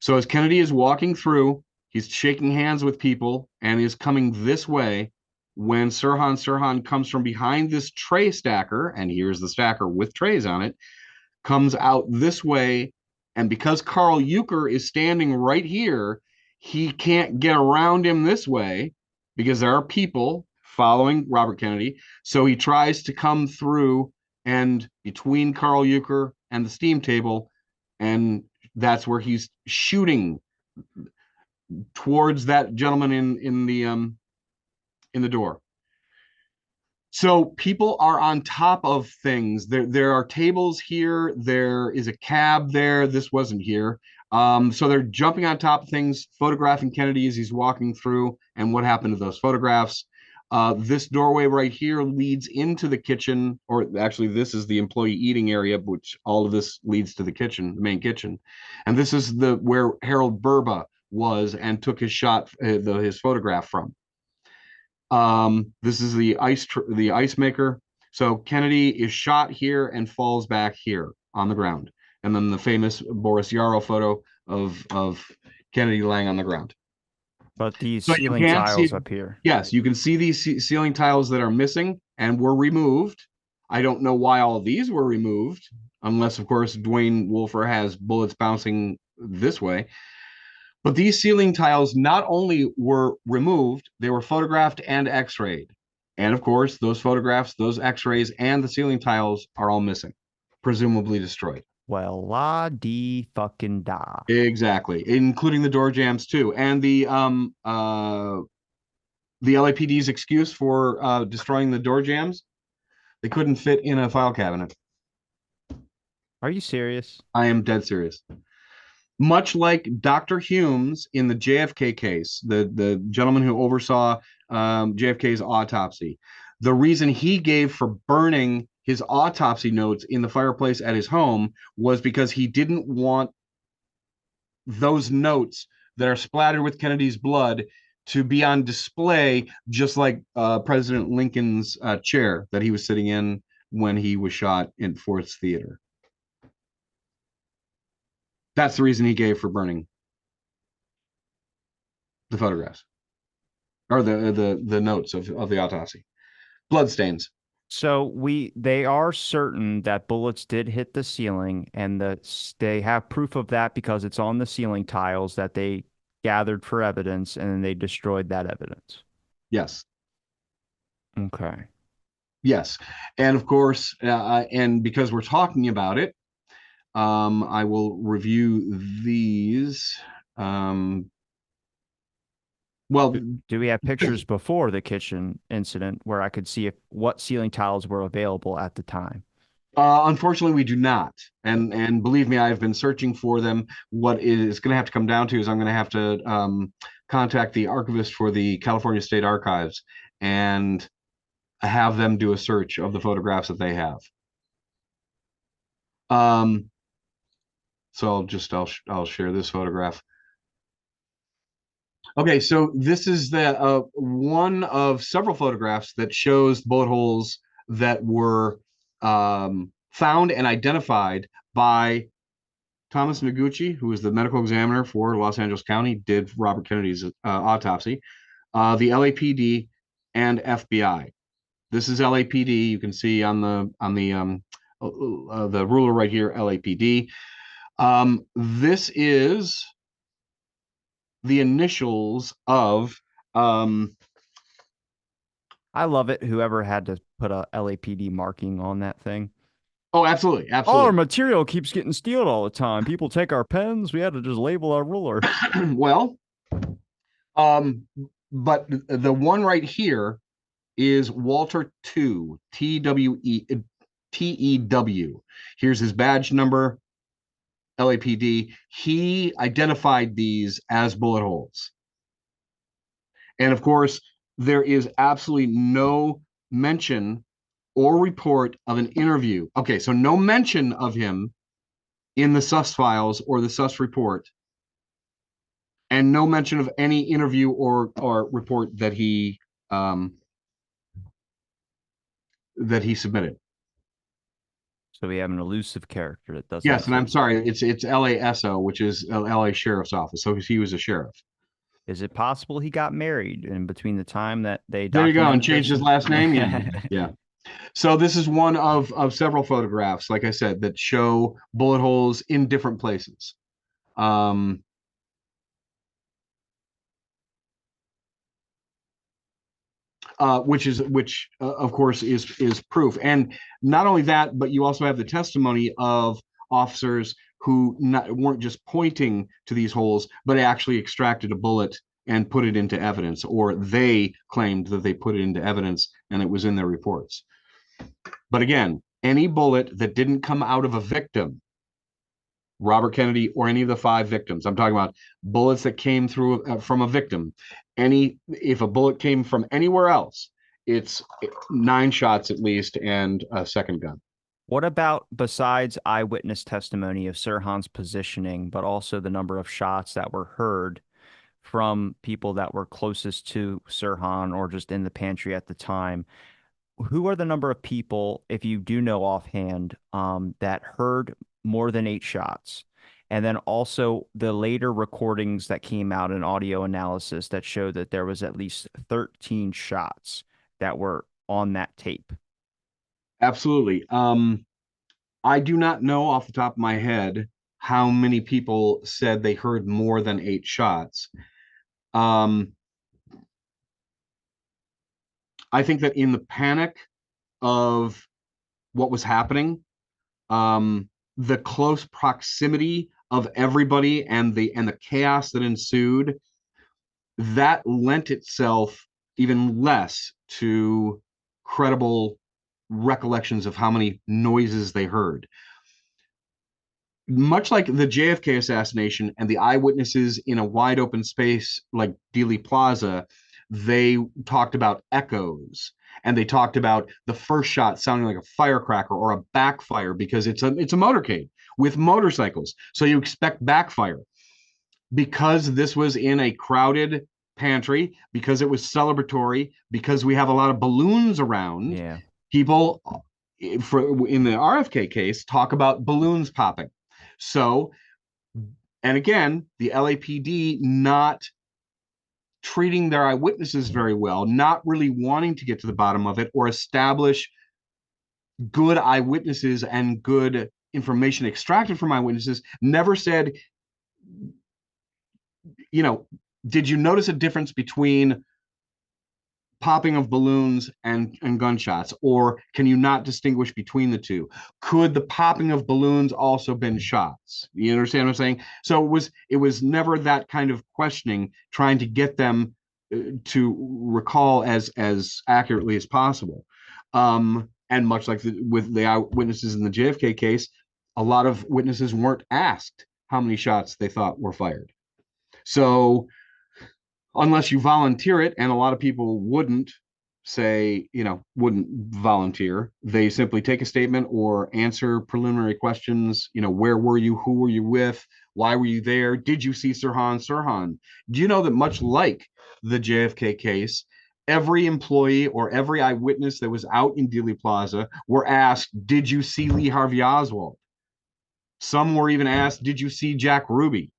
Speaker 2: So as Kennedy is walking through, he's shaking hands with people and is coming this way. When Sirhan comes from behind this tray stacker, and here's the stacker with trays on it, comes out this way. And because Carl Euchre is standing right here, he can't get around him this way because there are people following Robert Kennedy. So he tries to come through and between Carl Euchre and the steam table. And that's where he's shooting towards that gentleman in the door. So people are on top of things. There are tables here. There is a cab there. This wasn't here. So they're jumping on top of things, photographing Kennedy as he's walking through, and what happened to those photographs. This doorway right here leads into the kitchen, or actually, this is the employee eating area, which all of this leads to the kitchen, the main kitchen. And this is the where Harold Burba was and took his shot, his photograph from. This is the ice maker. So Kennedy is shot here and falls back here on the ground. And then the famous Boris Yarrow photo of Kennedy laying on the ground.
Speaker 1: But these
Speaker 2: So you
Speaker 1: ceiling
Speaker 2: can
Speaker 1: tiles
Speaker 2: see,
Speaker 1: up here.
Speaker 2: yes, you can see these ceiling tiles that are missing and were removed. I don't know why all of these were removed, unless, of course, Dwayne Wolfer has bullets bouncing this way. But these ceiling tiles not only were removed, they were photographed and x-rayed. And of course, those photographs, those x-rays, and the ceiling tiles are all missing, presumably destroyed.
Speaker 1: Well, la di fucking da.
Speaker 2: Exactly, including the door jambs too. And the LAPD's excuse for destroying the door jambs, they couldn't fit in a file cabinet.
Speaker 1: Are you serious?
Speaker 2: I am dead serious. Much like Dr. Humes in the JFK case, the gentleman who oversaw JFK's autopsy. The reason he gave for burning his autopsy notes in the fireplace at his home was because he didn't want those notes that are splattered with Kennedy's blood to be on display, just like President Lincoln's chair that he was sitting in when he was shot in Ford's Theater. That's the reason he gave for burning the photographs or the notes of the autopsy. Bloodstains.
Speaker 1: So they are certain that bullets did hit the ceiling, and they have proof of that because it's on the ceiling tiles that they gathered for evidence, and then they destroyed that evidence.
Speaker 2: Yes.
Speaker 1: Okay.
Speaker 2: Yes. And of course, and because we're talking about it, I will review these. Well,
Speaker 1: Do we have pictures before the kitchen incident where I could see what ceiling tiles were available at the time?
Speaker 2: unfortunately, we do not. And believe me, I've been searching for them. What is going to have to come down to is I'm going to have to contact the archivist for the California State Archives and have them do a search of the photographs that they have. Um, so I'll share this photograph. Okay, so this is the one of several photographs that shows bullet holes that were found and identified by Thomas Noguchi, who was the medical examiner for Los Angeles County, did Robert Kennedy's autopsy, the LAPD, and FBI. This is LAPD. You can see on the ruler right here, LAPD. This is the initials of
Speaker 1: I love it. Whoever had to put a LAPD marking on that thing.
Speaker 2: oh, absolutely,
Speaker 1: All our
Speaker 2: absolutely.
Speaker 1: material keeps getting stealed all the time. People take our pens. We had to just label our ruler.
Speaker 2: Well, um but the one right here is Walter Two, TEW. Here's his badge number, LAPD. He identified these as bullet holes. And of course, there is absolutely no mention or report of an interview. Okay, so no mention of him in the sus files or the sus report, and no mention of any interview or report um, that he submitted.
Speaker 1: So we have an elusive character that doesn't
Speaker 2: Yes, and I'm
Speaker 1: exist.
Speaker 2: sorry, it's LASO, which is LA Sheriff's Office. So he was a sheriff.
Speaker 1: Is it possible he got married in between the time that they
Speaker 2: There you go, and
Speaker 1: documented
Speaker 2: changed
Speaker 1: this?
Speaker 2: his last name. Yeah, yeah. So this is one of several photographs, like I said, that show bullet holes in different places. Um, which of course is proof. And not only that, but you also have the testimony of officers who weren't just pointing to these holes, but actually extracted a bullet and put it into evidence, or they claimed that they put it into evidence and it was in their reports. But again, any bullet that didn't come out of a victim, Robert Kennedy or any of the five victims, I'm talking about bullets that came through from a victim. If a bullet came from anywhere else, it's 9 shots at least and a second gun.
Speaker 1: What about besides eyewitness testimony of Sirhan's positioning, but also the number of shots that were heard from people that were closest to Sirhan or just in the pantry at the time? Who are the number of people, if you do know offhand, that heard more than 8 shots? And then also the later recordings that came out in audio analysis that showed that there was at least 13 shots that were on that tape.
Speaker 2: Absolutely. I do not know off the top of my head how many people said they heard more than 8 shots. Um, I think that in the panic of what was happening, um, the close proximity of everybody and the chaos that ensued, that lent itself even less to credible recollections of how many noises they heard. Much like the JFK assassination and the eyewitnesses in a wide open space like Dealey Plaza, they talked about echoes, and they talked about the first shot sounding like a firecracker or a backfire because it's a motorcade with motorcycles. So you expect backfire. Because this was in a crowded pantry, because it was celebratory, because we have a lot of balloons around,
Speaker 1: Yeah.
Speaker 2: people in the RFK case talk about balloons popping. So, and again, the LAPD not treating their eyewitnesses very well, not really wanting to get to the bottom of it or establish good eyewitnesses and good information extracted from eyewitnesses, never said, you know, did you notice a difference between popping of balloons and gunshots, or can you not distinguish between the two? Could the popping of balloons also been shots? You understand what I'm saying? So it was never that kind of questioning, trying to get them to recall as accurately as possible. And much like with the eyewitnesses in the JFK case, a lot of witnesses weren't asked how many shots they thought were fired. So unless you volunteer it, and a lot of people wouldn't volunteer. They simply take a statement or answer preliminary questions. Where were you? Who were you with? Why were you there? Did you see Sirhan? Do you know that much like the JFK case, every employee or every eyewitness that was out in Dealey Plaza were asked, did you see Lee Harvey Oswald? Some were even asked, did you see Jack Ruby?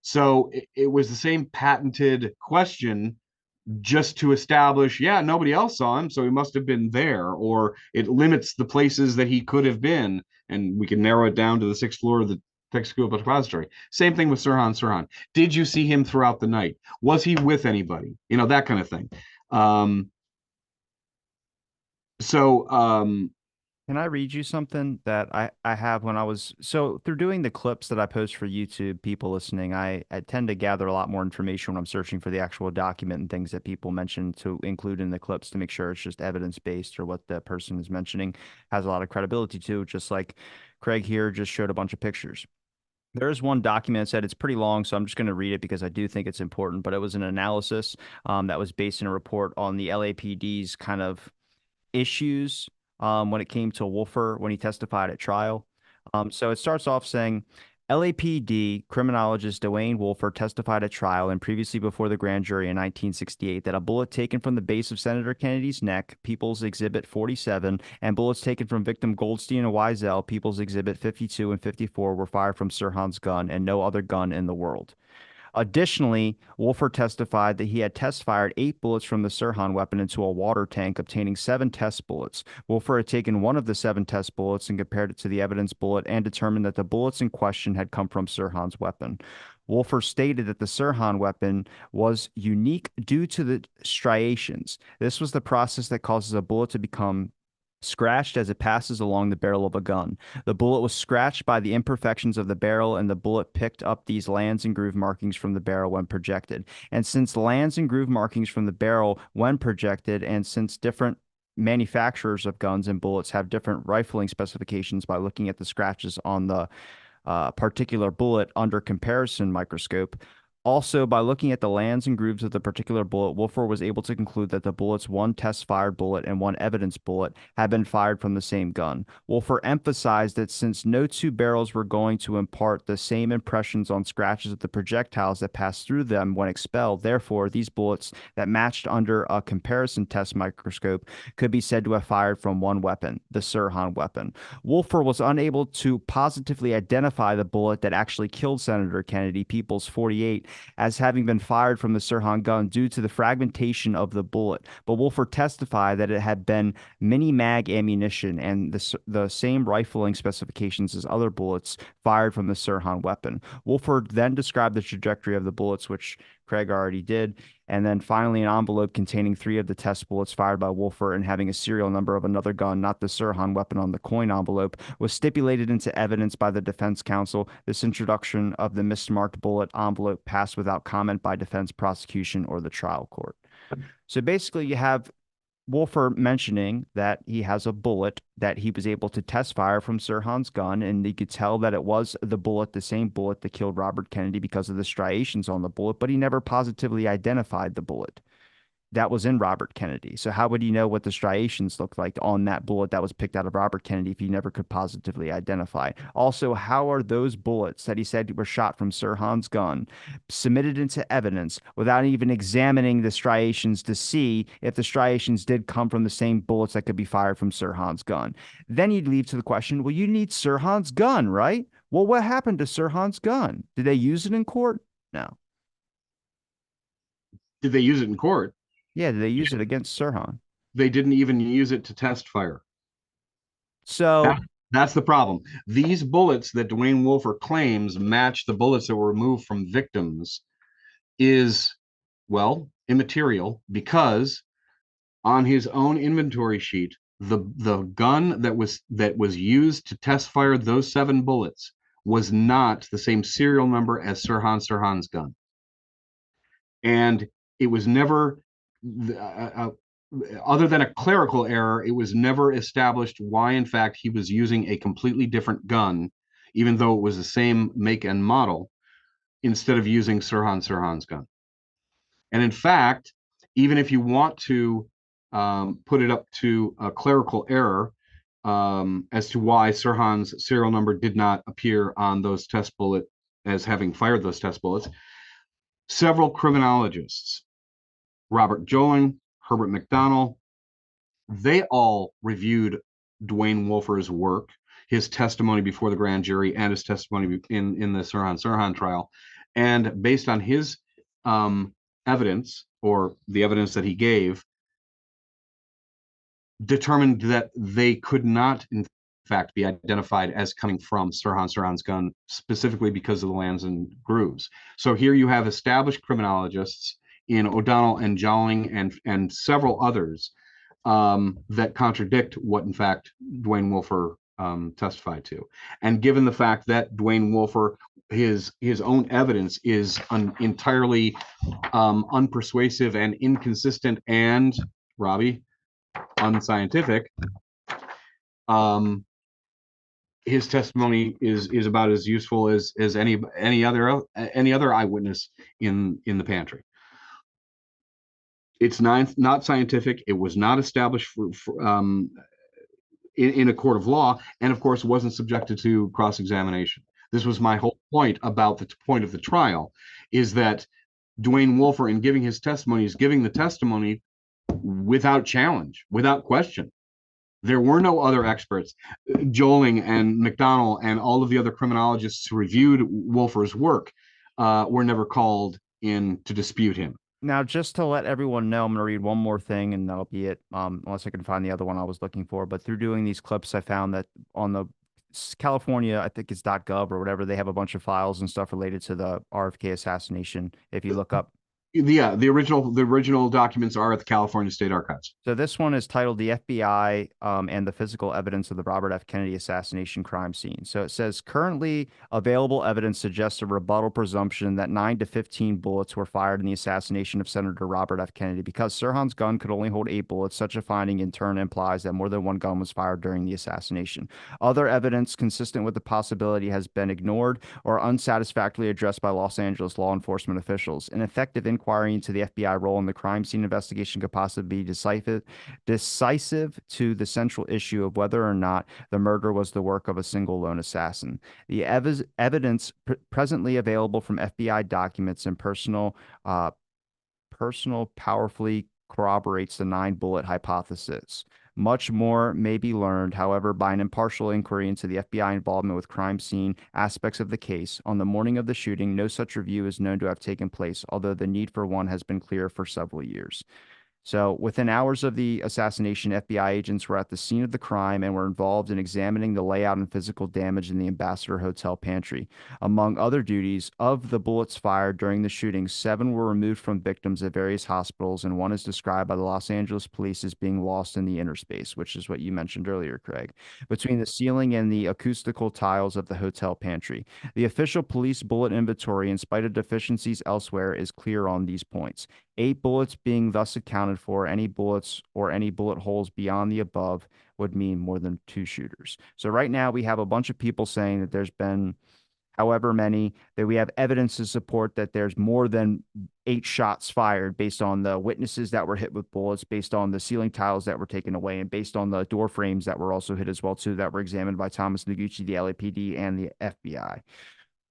Speaker 2: So it was the same patented question, just to establish, yeah, nobody else saw him, so he must have been there, or it limits the places that he could have been, and we can narrow it down to the 6th floor of the Texaco Depository. Same thing with Sirhan. Did you see him throughout the night? Was he with anybody? That kind of thing. Um, so
Speaker 1: Can I read you something that I have when I was so through doing the clips that I post for YouTube, people listening, I tend to gather a lot more information when I'm searching for the actual document and things that people mention to include in the clips to make sure it's just evidence based or what the person is mentioning has a lot of credibility to, just like Craig here just showed a bunch of pictures. There is one document that said it's pretty long, so I'm just going to read it because I do think it's important, but it was an analysis that was based in a report on the LAPD's kind of issues when it came to Wolfer when he testified at trial. So it starts off saying LAPD criminologist Dwayne Wolfer testified at trial and previously before the grand jury in 1968 that a bullet taken from the base of Senator Kennedy's neck, People's Exhibit 47, and bullets taken from victim Goldstein and Wiesel, People's Exhibit 52 and 54, were fired from Sirhan's gun and no other gun in the world. Additionally, Wolfer testified that he had test fired 8 bullets from the Sirhan weapon into a water tank, obtaining 7 test bullets. Wolfer had taken one of the 7 test bullets and compared it to the evidence bullet and determined that the bullets in question had come from Sirhan's weapon. Wolfer stated that the Sirhan weapon was unique due to the striations. This was the process that causes a bullet to become scratched as it passes along the barrel of a gun. The bullet was scratched by the imperfections of the barrel, and the bullet picked up these lands and groove markings from the barrel when projected. And since lands and groove markings from the barrel when projected, and since different manufacturers of guns and bullets have different rifling specifications by looking at the scratches on the particular bullet under comparison microscope. Also, by looking at the lands and grooves of the particular bullet, Wolfer was able to conclude that the bullets, one test fired bullet and one evidence bullet, had been fired from the same gun. Wolfer emphasized that since no 2 barrels were going to impart the same impressions on scratches of the projectiles that passed through them when expelled, therefore, these bullets that matched under a comparison test microscope could be said to have fired from one weapon, the Sirhan weapon. Wolfer was unable to positively identify the bullet that actually killed Senator Kennedy, People's 48, as having been fired from the Sirhan gun due to the fragmentation of the bullet. But Wolfer testified that it had been mini mag ammunition and the same rifling specifications as other bullets fired from the Sirhan weapon. Wolfer then described the trajectory of the bullets, which Craig already did. And then finally, an envelope containing 3 of the test bullets fired by Wolfer and having a serial number of another gun, not the Sirhan weapon, on the coin envelope, was stipulated into evidence by the defense counsel. This introduction of the mismarked bullet envelope passed without comment by defense prosecution or the trial court. So basically, you have Wolfer mentioning that he has a bullet that he was able to test fire from Sirhan's gun, and you could tell that it was the bullet, the same bullet that killed Robert Kennedy because of the striations on the bullet, but he never positively identified the bullet that was in Robert Kennedy. So how would he know what the striations looked like on that bullet that was picked out of Robert Kennedy if he never could positively identify? Also, how are those bullets that he said were shot from Sirhan's gun submitted into evidence without even examining the striations to see if the striations did come from the same bullets that could be fired from Sirhan's gun? Then you'd lead to the question, well, you need Sirhan's gun, right? Well, what happened to Sirhan's gun? Did they use it in court? No.
Speaker 2: Did they use it in court?
Speaker 1: Yeah, did they use it against Sirhan?
Speaker 2: They didn't even use it to test fire. That,
Speaker 1: So
Speaker 2: that's the problem. These bullets that Dwayne Wolfer claims match the bullets that were removed from victims is, well, immaterial because on his own inventory sheet, the gun that was used to test fire those 7 bullets was not the same serial number as Sirhan's gun, and it was never, other than a clerical error, it was never established why, in fact, he was using a completely different gun, even though it was the same make and model, instead of using Sirhan's gun. And in fact, even if you want to put it up to a clerical error as to why Sirhan's serial number did not appear on those test bullets as having fired those test bullets, several criminologists, Robert Joling, Herbert McDonnell, they all reviewed Dwayne Wolfer's work, his testimony before the grand jury, and his testimony in the Sirhan trial. And based on his evidence, or the evidence that he gave, determined that they could not, in fact, be identified as coming from Sirhan's gun, specifically because of the lands and grooves. So here you have established criminologists in O'Donnell and Jolling and several others that contradict what, in fact, Dwayne Wolfer testified to. And given the fact that Dwayne Wolfer, his own evidence is entirely unpersuasive and inconsistent and, Robbie, unscientific, his testimony is about as useful as any other eyewitness in the pantry. It's not scientific. It was not established in a court of law, and of course wasn't subjected to cross-examination. This was my whole point about the point of the trial, is that Dwayne Wolfer, in giving his testimony, is giving the testimony without challenge, without question. There were no other experts. Joling and McDonnell and all of the other criminologists who reviewed Wolfer's work were never called in to dispute him.
Speaker 1: Now, just to let everyone know, I'm going to read one more thing and that'll be it, unless I can find the other one I was looking for. But through doing these clips, I found that on the California, I think it's .gov or whatever, they have a bunch of files and stuff related to the RFK assassination. If you look up,
Speaker 2: Yeah, the original documents are at the California State Archives.
Speaker 1: so this one is titled "The FBI and the Physical Evidence of the Robert F. Kennedy Assassination Crime Scene." So it says currently available evidence suggests a rebuttal presumption that 9 to 15 bullets were fired in the assassination of Senator Robert F. Kennedy. Because Sirhan's gun could only hold 8 bullets, such a finding in turn implies that more than one gun was fired during the assassination. Other evidence consistent with the possibility has been ignored or unsatisfactorily addressed by Los Angeles law enforcement officials. An effective inquiry into the FBI role in the crime scene investigation could possibly be decisive to the central issue of whether or not the murder was the work of a single lone assassin. The evidence presently available from FBI documents and personal powerfully corroborates the 9 bullet hypothesis. Much more may be learned, however, by an impartial inquiry into the FBI involvement with crime scene aspects of the case. On the morning of the shooting, no such review is known to have taken place, although the need for one has been clear for several years. So, within hours of the assassination, FBI agents were at the scene of the crime and were involved in examining the layout and physical damage in the Ambassador Hotel pantry. Among other duties, of the bullets fired during the shooting, 7 were removed from victims at various hospitals, and one is described by the Los Angeles police as being lost in the inner space, which is what you mentioned earlier, Craig, between the ceiling and the acoustical tiles of the hotel pantry. The official police bullet inventory, in spite of deficiencies elsewhere, is clear on these points. 8 bullets being thus accounted for. Any bullets or any bullet holes beyond the above would mean more than 2 shooters. So right now we have a bunch of people saying that there's been however many, that we have evidence to support that there's more than 8 shots fired based on the witnesses that were hit with bullets, based on the ceiling tiles that were taken away, and based on the door frames that were also hit as well too, that were examined by Thomas Noguchi, the LAPD, and the FBI.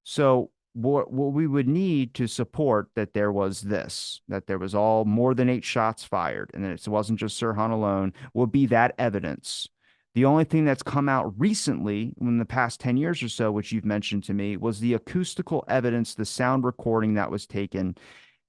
Speaker 1: So what we would need to support that there was that there was all more than 8 shots fired, and that it wasn't just Sirhan alone, would be that evidence. The only thing that's come out recently, in the past 10 years or so, which you've mentioned to me, was the acoustical evidence, the sound recording that was taken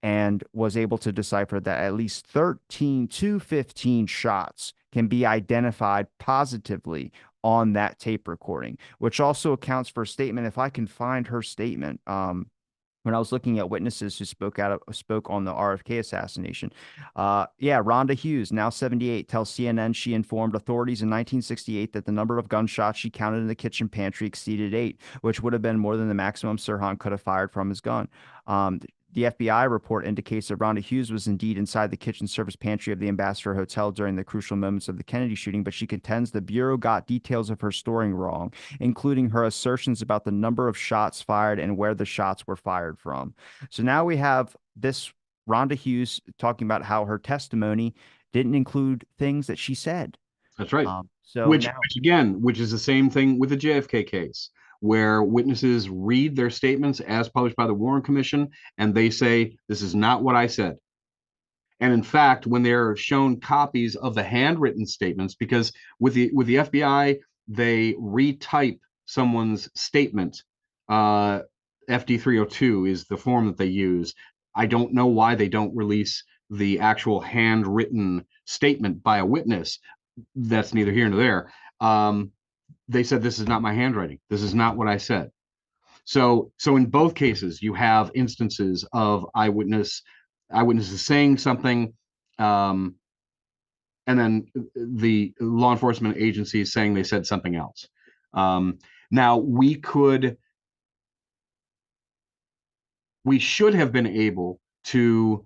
Speaker 1: and was able to decipher that at least 13 to 15 shots can be identified positively on that tape recording, which also accounts for a statement. If I can find her statement, when I was looking at witnesses who spoke on the RFK assassination, yeah, Rhonda Hughes, now 78, tells CNN she informed authorities in 1968 that the number of gunshots she counted in the kitchen pantry exceeded 8, which would have been more than the maximum Sirhan could have fired from his gun. The FBI report indicates that Rhonda Hughes was indeed inside the kitchen service pantry of the Ambassador Hotel during the crucial moments of the Kennedy shooting, but she contends the Bureau got details of her storing wrong, including her assertions about the number of shots fired and where the shots were fired from. So now we have this Rhonda Hughes talking about how her testimony didn't include things that she said.
Speaker 2: That's right.
Speaker 1: So
Speaker 2: Which,
Speaker 1: now,
Speaker 2: which again, which is the same thing with the JFK case, where witnesses read their statements as published by the Warren Commission, and they say, "This is not what I said." And in fact, when they're shown copies of the handwritten statements, because with the FBI, they retype someone's statement. FD 302 is the form that they use. I don't know why they don't release the actual handwritten statement by a witness. That's neither here nor there. They said, "This is not my handwriting. This is not what I said." So in both cases, you have instances of eyewitnesses saying something, um, and then the law enforcement agencies saying they said something else. Um, Now we should have been able to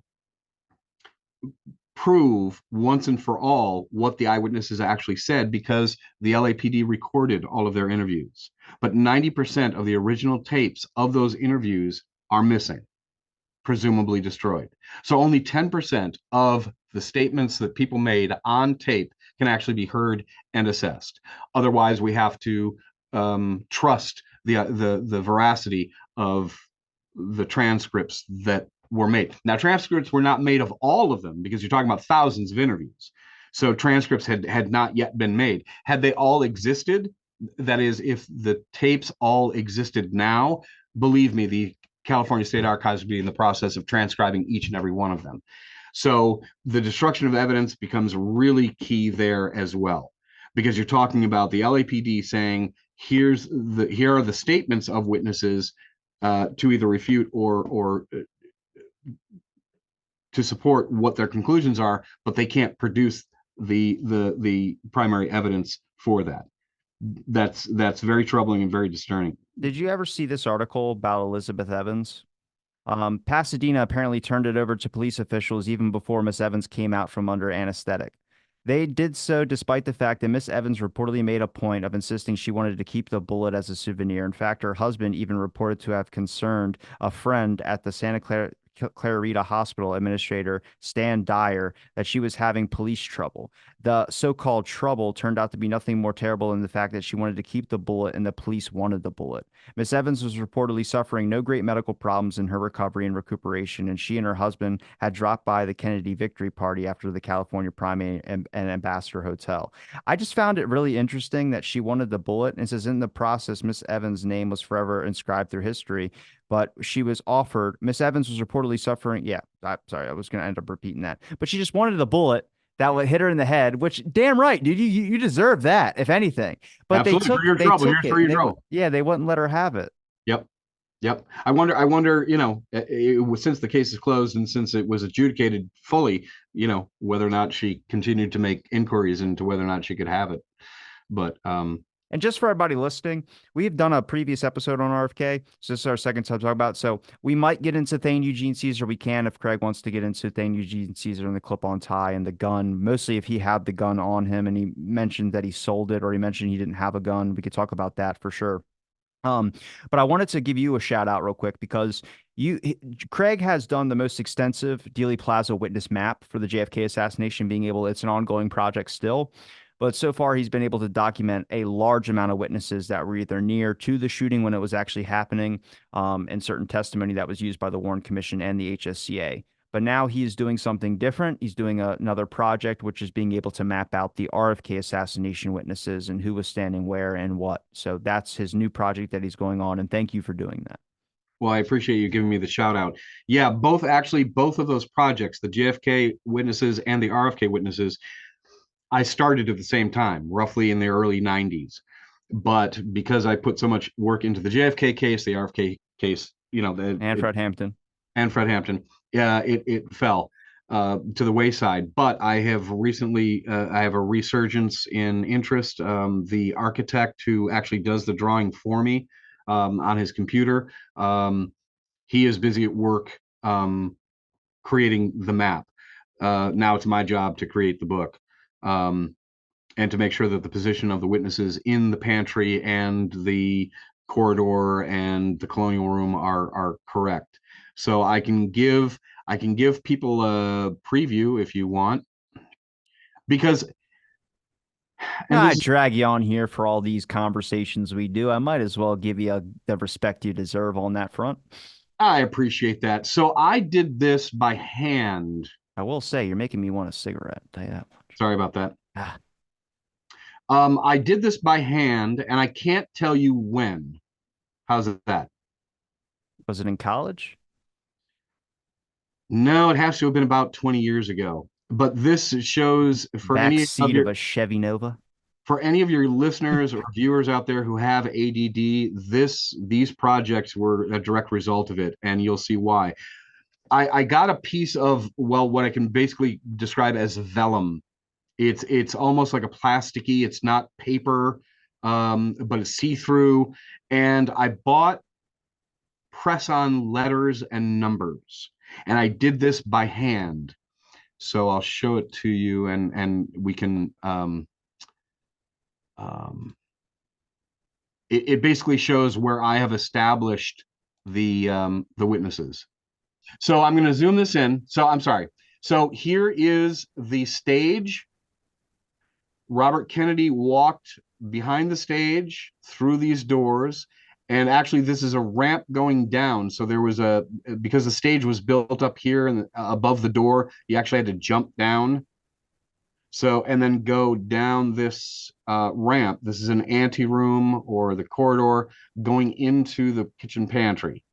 Speaker 2: prove once and for all what the eyewitnesses actually said because the LAPD recorded all of their interviews. But 90% of the original tapes of those interviews are missing, presumably destroyed. So only 10% of the statements that people made on tape can actually be heard and assessed. Otherwise, we have to trust the veracity of the transcripts that were made. Now, transcripts were not made of all of them because you're talking about thousands of interviews. So transcripts had not yet been made. Had they all existed, that is, if the tapes all existed now, believe me, the California State Archives would be in the process of transcribing each and every one of them. So the destruction of evidence becomes really key there as well, because you're talking about the LAPD saying, here are the statements of witnesses to either refute or to support what their conclusions are, but they can't produce the primary evidence for that. That's very troubling and very disturbing.
Speaker 1: Did you ever see this article about Elizabeth Evans? Pasadena apparently turned it over to police officials even before Miss Evans came out from under anesthetic. They did so despite the fact that Miss Evans reportedly made a point of insisting she wanted to keep the bullet as a souvenir. In fact, her husband even reported to have concerned a friend at the Clarita Hospital administrator, Stan Dyer, that she was having police trouble. The so-called trouble turned out to be nothing more terrible than the fact that she wanted to keep the bullet and the police wanted the bullet. Miss Evans was reportedly suffering no great medical problems in her recovery and recuperation, and she and her husband had dropped by the Kennedy Victory Party after the California Primate and Ambassador Hotel. I just found it really interesting that she wanted the bullet, and says in the process, Miss Evans' name was forever inscribed through history. But she was offered, Miss Evans was reportedly suffering. Yeah, sorry, I was going to end up repeating that. But she just wanted the bullet that would hit her in the head, which damn right, dude, you deserve that, if anything. But
Speaker 2: Absolutely, for your
Speaker 1: they
Speaker 2: trouble.
Speaker 1: took
Speaker 2: Here's for
Speaker 1: it, and
Speaker 2: your trouble.
Speaker 1: yeah, they wouldn't let her have it.
Speaker 2: Yep. Yep. I wonder, since the case is closed and since it was adjudicated fully, whether or not she continued to make inquiries into whether or not she could have it. But
Speaker 1: And just for everybody listening, we've done a previous episode on RFK. So this is our second time to talk about. So we might get into Thane Eugene Caesar. We can if Craig wants to get into Thane Eugene Caesar and the clip-on tie and the gun. Mostly if he had the gun on him and he mentioned that he sold it or he mentioned he didn't have a gun. We could talk about that for sure. Um, but I wanted to give you a shout out real quick because Craig has done the most extensive Dealey Plaza witness map for the JFK assassination, it's an ongoing project still. But so far, he's been able to document a large amount of witnesses that were either near to the shooting when it was actually happening, and certain testimony that was used by the Warren Commission and the HSCA. But now he is doing something different. He's doing another project, which is being able to map out the RFK assassination witnesses and who was standing where and what. So that's his new project that he's going on. And thank you for doing that.
Speaker 2: well, I appreciate you giving me the shout out. Yeah, both of those projects, the JFK witnesses and the RFK witnesses, I started at the same time, roughly in the early 90s. But because I put so much work into the JFK case, the RFK case,
Speaker 1: And Fred Hampton.
Speaker 2: and Fred Hampton, it fell to the wayside. But I have recently, I have a resurgence in interest. The architect who actually does the drawing for me on his computer, he is busy at work creating the map. Now it's my job to create the book. And to make sure that the position of the witnesses in the pantry and the corridor and the colonial room are correct. So I can give people a preview if you want, because and
Speaker 1: I
Speaker 2: this
Speaker 1: drag you on here for all these conversations we do. I might as well give you the respect you deserve on that front.
Speaker 2: I appreciate that. So I did this by hand.
Speaker 1: I will say, you're making me want a cigarette. I'll tell you that much.
Speaker 2: Sorry about that.
Speaker 1: Ah,
Speaker 2: I did this by hand, and I can't tell you when. How's that?
Speaker 1: was it in college?
Speaker 2: No, it has to have been about 20 years ago. But this shows
Speaker 1: Back seat of a Chevy Nova?
Speaker 2: for any of your listeners or viewers out there who have ADD, these projects were a direct result of it, and you'll see why. I got a piece of, well, what I can basically describe as vellum It's almost like a plasticky. It's not paper, but it's see through. And I bought press on letters and numbers, and I did this by hand. So I'll show it to you, and we can. Um, it basically shows where I have established the witnesses. So I'm going to zoom this in. So I'm sorry. So here is the stage. Robert Kennedy walked behind the stage through these doors. And actually, this is a ramp going down. So there was because the stage was built up here and above the door, you actually had to jump down. So, and then go down this ramp. This is an anteroom or the corridor going into the kitchen pantry.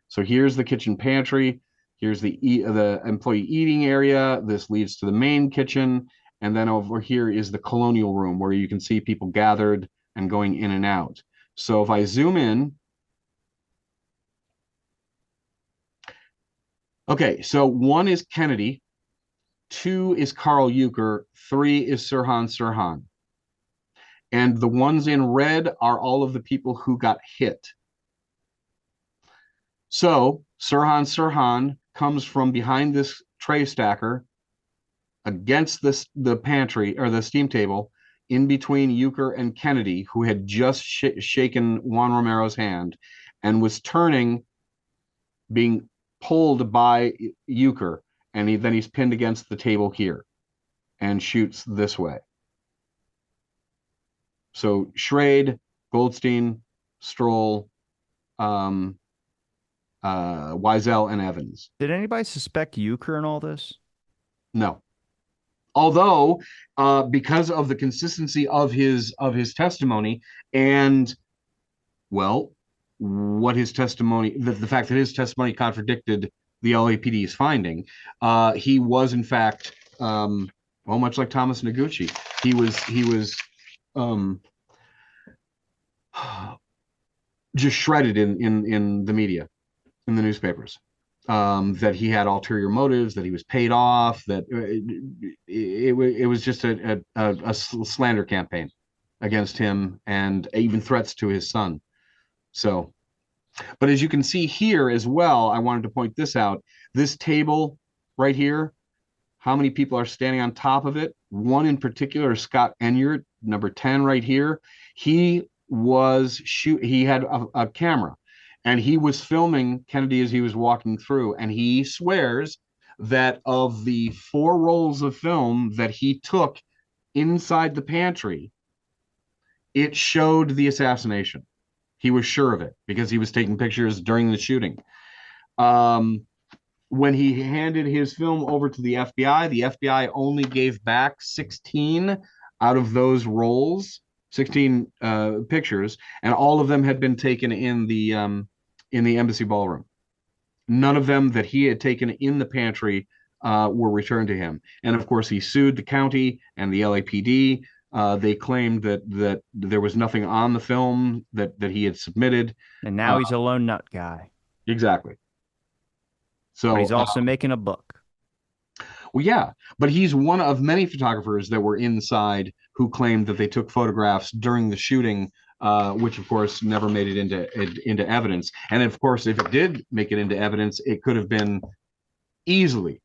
Speaker 2: So here's the kitchen pantry. Here's the employee eating area. This leads to the main kitchen. And then over here is the colonial room where you can see people gathered and going in and out. So if I zoom in, okay, so one is Kennedy, two is Carl Euchre, three is Sirhan Sirhan. And the ones in red are all of the people who got hit. So Sirhan Sirhan comes from behind this tray stacker against the pantry or the steam table in between Euchre and Kennedy, who had just shaken Juan Romero's hand and was turning, being pulled by Euchre, and then he's pinned against the table here and shoots this way. So Schrade, Goldstein, Stroll, um, Wiesel, and Evans.
Speaker 1: Did anybody suspect Euchre in all this?
Speaker 2: No. Although, because of the consistency of his testimony, and well, what his testimony, the fact that his testimony contradicted the LAPD's finding, he was in fact, well, much like Thomas Noguchi, he was um, just shredded in the media, in the newspapers. That he had ulterior motives, that he was paid off, that it was just a slander campaign against him and even threats to his son. So, but as you can see here as well, I wanted to point this out. This table right here, how many people are standing on top of it? One in particular, Scott Enyart, number 10 right here. He had a camera and he was filming Kennedy as he was walking through. And he swears that of the 4 rolls of film that he took inside the pantry, it showed the assassination. He was sure of it because he was taking pictures during the shooting. Um, when he handed his film over to the FBI only gave back 16 out of those rolls, 16 pictures, and all of them had been taken in the embassy ballroom. None of them that he had taken in the pantry were returned to him. And of course, he sued the county and the LAPD. They claimed that there was nothing on the film that he had submitted.
Speaker 1: And now
Speaker 2: Uh,
Speaker 1: he's a lone nut guy,
Speaker 2: exactly.
Speaker 1: but
Speaker 2: So
Speaker 1: he's also making a book.
Speaker 2: well, yeah, but he's one of many photographers that were inside who claimed that they took photographs during the shooting, which of course never made it into evidence. And of course, if it did make it into evidence, it could have been easily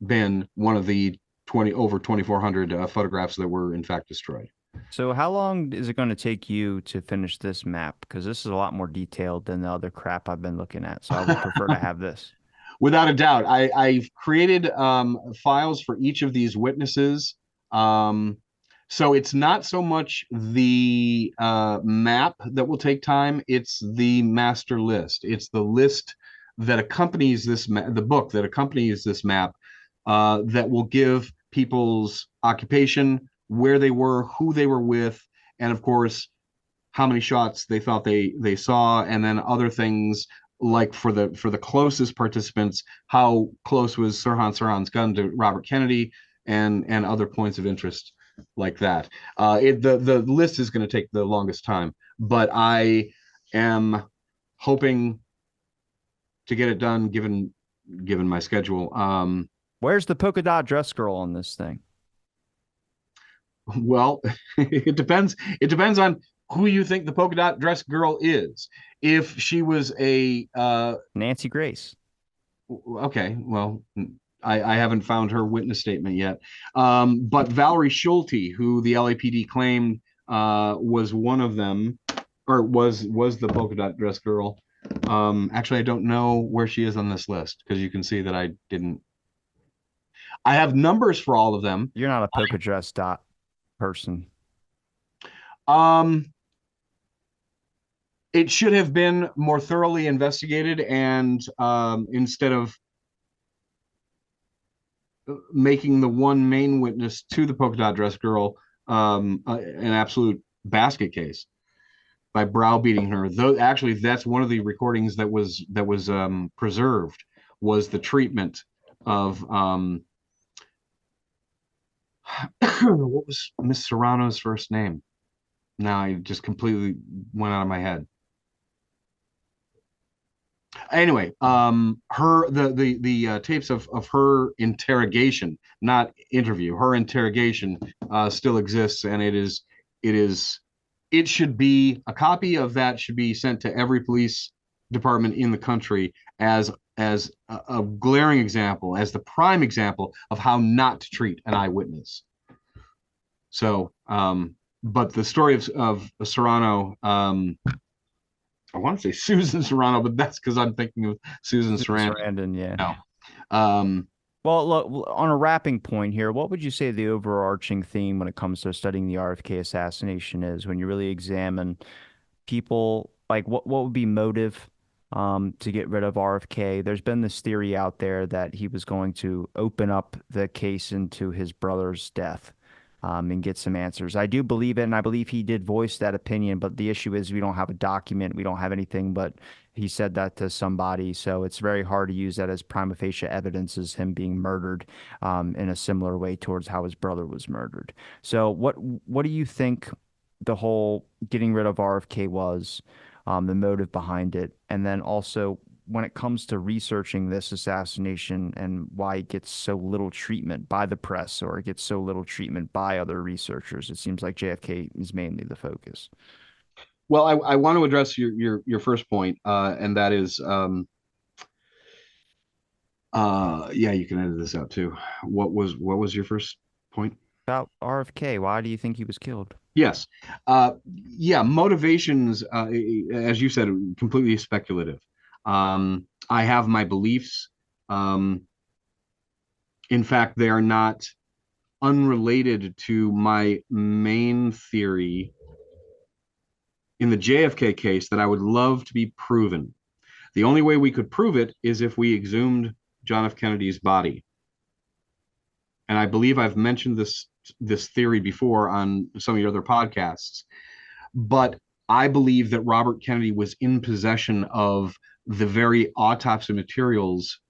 Speaker 2: been one of the 2,400 photographs that were in fact destroyed.
Speaker 1: So how long is it going to take you to finish this map? Because this is a lot more detailed than the other crap I've been looking at. So I would prefer to have this.
Speaker 2: Without a doubt, I've created files for each of these witnesses. Um, so it's not so much the map that will take time, it's the master list. It's the list that accompanies the book that accompanies this map that will give people's occupation, where they were, who they were with, and of course, how many shots they thought they saw, and then other things like for the closest participants, how close was Sirhan Sirhan's gun to Robert Kennedy, and other points of interest like that. The list is going to take the longest time, but I am hoping to get it done given my schedule.
Speaker 1: Where's the polka dot dress girl on this thing?
Speaker 2: Well, it depends. It depends on who you think the polka dot dress girl is. If she was a
Speaker 1: Nancy Grace.
Speaker 2: okay, well, I haven't found her witness statement yet. But Valerie Schulte, who the LAPD claimed was one of them, or was the polka dot dress girl. Actually, I don't know where she is on this list because you can see that I didn't. I have numbers for all of them.
Speaker 1: You're not a polka dress dot person.
Speaker 2: Um, it should have been more thoroughly investigated, and instead of making the one main witness to the polka dot dress girl an absolute basket case by browbeating her. Though actually, that's one of the recordings that was preserved was the treatment of what was Miss Serrano's first name? Now I just completely went out of my head. Anyway, her the tapes of her interrogation, not interview, her interrogation still exists, and it is it should be a copy of that should be sent to every police department in the country as a glaring example, as the prime example of how not to treat an eyewitness. So, but the story of Serrano, I want to say Susan Serrano, but that's because I'm thinking of Susan
Speaker 1: Susan
Speaker 2: Sarandon.
Speaker 1: Sarandon, yeah.
Speaker 2: No. Um,
Speaker 1: Well, look, on a wrapping point here, what would you say the overarching theme when it comes to studying the RFK assassination is when you really examine people, like what would be motive to get rid of RFK? There's been this theory out there that he was going to open up the case into his brother's death and get some answers. I do believe it, and I believe he did voice that opinion, but the issue is we don't have a document, we don't have anything, but he said that to somebody, so it's very hard to use that as prima facie evidence as him being murdered in a similar way towards how his brother was murdered. So what do you think the whole getting rid of RFK was, the motive behind it, and then also when it comes to researching this assassination and why it gets so little treatment by the press or it gets so little treatment by other researchers, it seems like JFK is mainly the focus.
Speaker 2: well, I want to address your first point, and that is, yeah, you can edit this out too. What was your first point?
Speaker 1: About RFK, why do you think he was killed?
Speaker 2: Yes, yeah, motivations, as you said, completely speculative. I have my beliefs. Um, in fact, they are not unrelated to my main theory in the JFK case that I would love to be proven. The only way we could prove it is if we exhumed John F. Kennedy's body. And I believe I've mentioned this theory before on some of your other podcasts. But I believe that Robert Kennedy was in possession of the very autopsy materials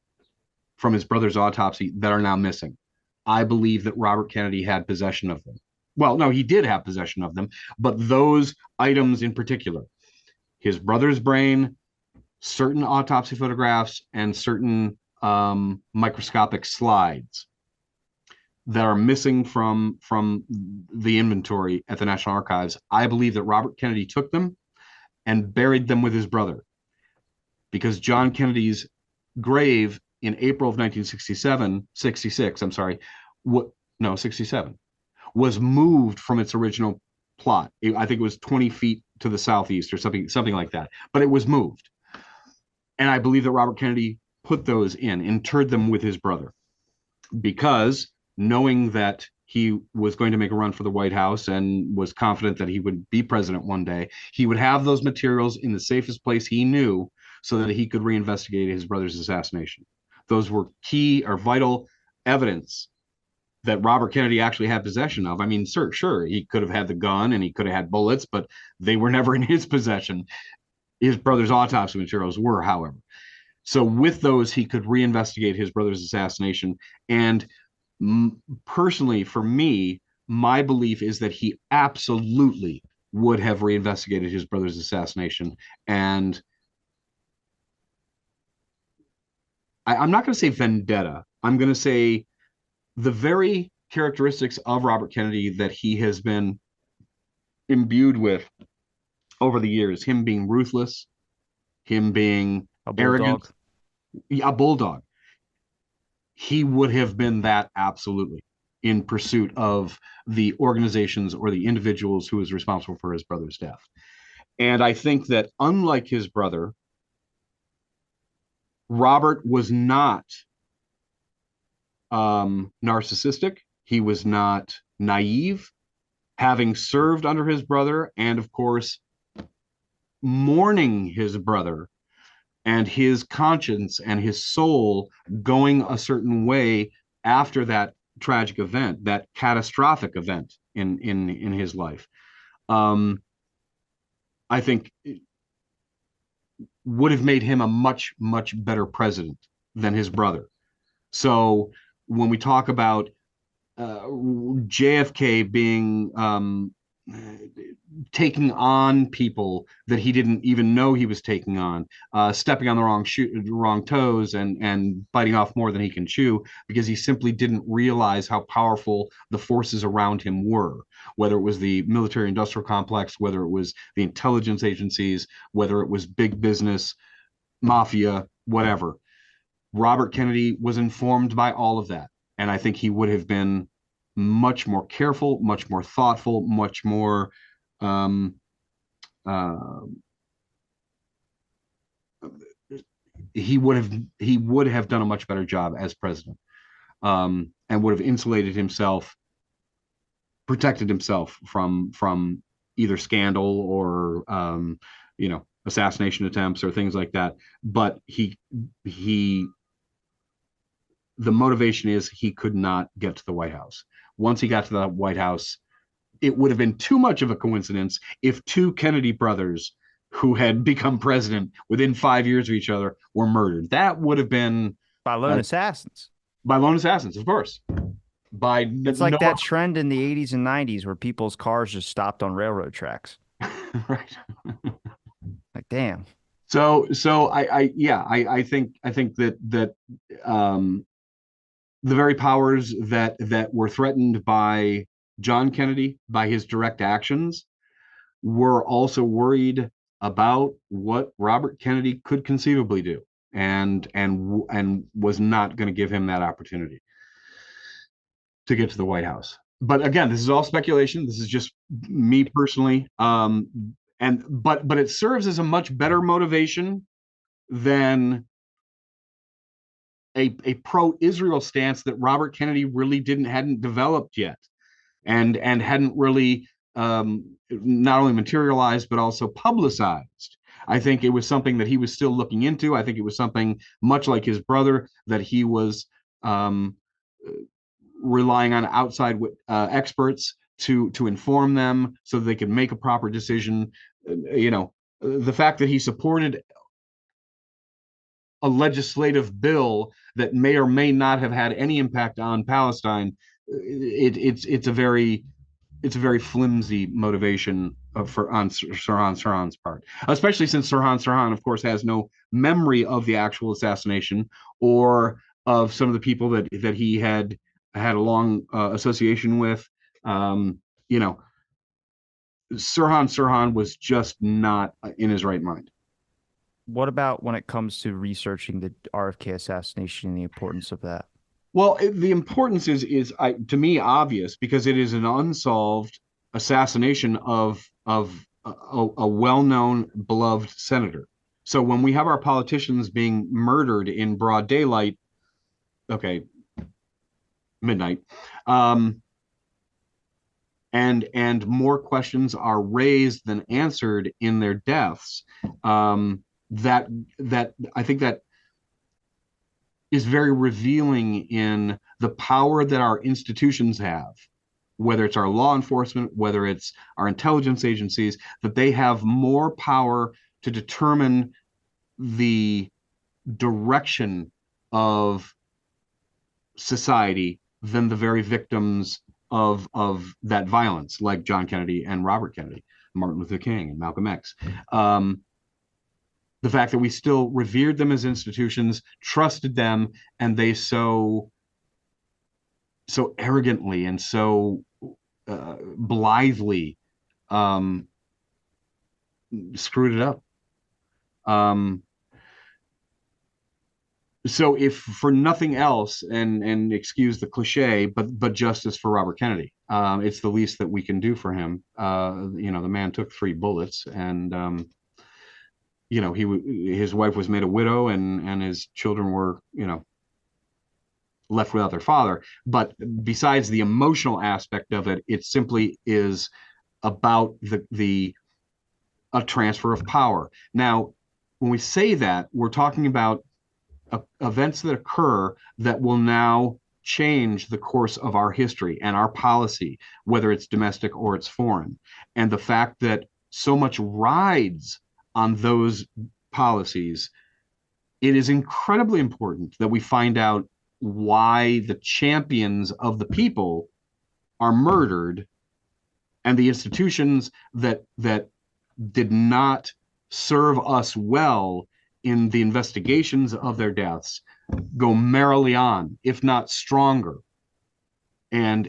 Speaker 2: from his brother's autopsy that are now missing. I believe that Robert Kennedy had possession of them. Well, no, he did have possession of them, but those items in particular, his brother's brain, certain autopsy photographs, and certain microscopic slides that are missing from the inventory at the National Archives. I believe that Robert Kennedy took them and buried them with his brother because John Kennedy's grave in April of 1967, 66, I'm sorry, what, no, 67, was moved from its original plot. I think it was 20 feet to the southeast or something like that, but it was moved. And I believe that Robert Kennedy put those interred them with his brother because knowing that he was going to make a run for the White House and was confident that he would be president one day, he would have those materials in the safest place he knew so that he could reinvestigate his brother's assassination. Those were key or vital evidence that Robert Kennedy actually had possession of. I mean, sure, he could have had the gun and he could have had bullets, but they were never in his possession. His brother's autopsy materials were, however. So with those, he could reinvestigate his brother's assassination. And personally, for me, my belief is that he absolutely would have reinvestigated his brother's assassination. And I'm not going to say vendetta. I'm going to say the very characteristics of Robert Kennedy that he has been imbued with over the years. Him being ruthless, him being
Speaker 1: A
Speaker 2: arrogant,
Speaker 1: bulldog.
Speaker 2: a bulldog. He would have been that absolutely in pursuit of the organizations or the individuals who was responsible for his brother's death. And I think that unlike his brother, Robert was not narcissistic. He was not naive, having served under his brother, and of course, mourning his brother and his conscience and his soul going a certain way after that tragic event, that catastrophic event in his life. Um, I think would have made him a much better president than his brother. So when we talk about JFK being taking on people that he didn't even know he was taking on, stepping on the wrong toes and biting off more than he can chew because he simply didn't realize how powerful the forces around him were, whether it was the military industrial complex, whether it was the intelligence agencies, whether it was big business, mafia, whatever. Robert Kennedy was informed by all of that. And I think he would have been much more careful, much more thoughtful, much more um, uh, he would have done a much better job as president, and would have insulated himself, protected himself from either scandal or assassination attempts or things like that. But he the motivation is he could not get to the White House. Once he got to the White House, it would have been too much of a coincidence if two Kennedy brothers who had become president within 5 years of each other were murdered. That would have been
Speaker 1: By lone
Speaker 2: uh,
Speaker 1: assassins.
Speaker 2: by lone assassins, of course. By
Speaker 1: It's
Speaker 2: no,
Speaker 1: like that trend in the 80s and 90s where people's cars just stopped on railroad tracks.
Speaker 2: right.
Speaker 1: Like, damn.
Speaker 2: I think that um, the very powers that were threatened by John Kennedy by his direct actions were also worried about what Robert Kennedy could conceivably do, and was not going to give him that opportunity to get to the White House. But again, this is all speculation. This is just me personally. But it serves as a much better motivation than a pro-Israel stance that Robert Kennedy really didn't hadn't developed yet, and hadn't really not only materialized but also publicized. I think it was something that he was still looking into. I think it was something much like his brother that he was um, relying on outside experts to inform them so they could make a proper decision. The fact that he supported a legislative bill that may or may not have had any impact on Palestine, it's a very flimsy motivation for on Sirhan Sirhan's part, especially since Sirhan, of course, has no memory of the actual assassination or of some of the people that he had a long association with. Um, you know, Sirhan was just not in his right mind.
Speaker 1: What about when it comes to researching the RFK assassination and the importance of that?
Speaker 2: Well, the importance is to me obvious because it is an unsolved assassination of a well-known, beloved senator. So when we have our politicians being murdered in broad daylight, okay, midnight, um, and more questions are raised than answered in their deaths, that I think that is very revealing in the power that our institutions have, whether it's our law enforcement, whether it's our intelligence agencies, that they have more power to determine the direction of society than the very victims of that violence, like John Kennedy and Robert Kennedy, Martin Luther King and Malcolm X. The fact that we still revered them as institutions, trusted them, and they so so arrogantly and so blithely um, screwed it up. Um, so if for nothing else, and excuse the cliche, but justice for Robert Kennedy. It's the least that we can do for him. The man took 3 bullets, and his wife was made a widow, and his children were left without their father. But besides the emotional aspect of it, it simply is about the a transfer of power. Now, when we say that, we're talking about events that occur that will now change the course of our history and our policy, whether it's domestic or it's foreign. And the fact that so much rides on those policies, it is incredibly important that we find out why the champions of the people are murdered, and the institutions that did not serve us well in the investigations of their deaths go merrily on, if not stronger, and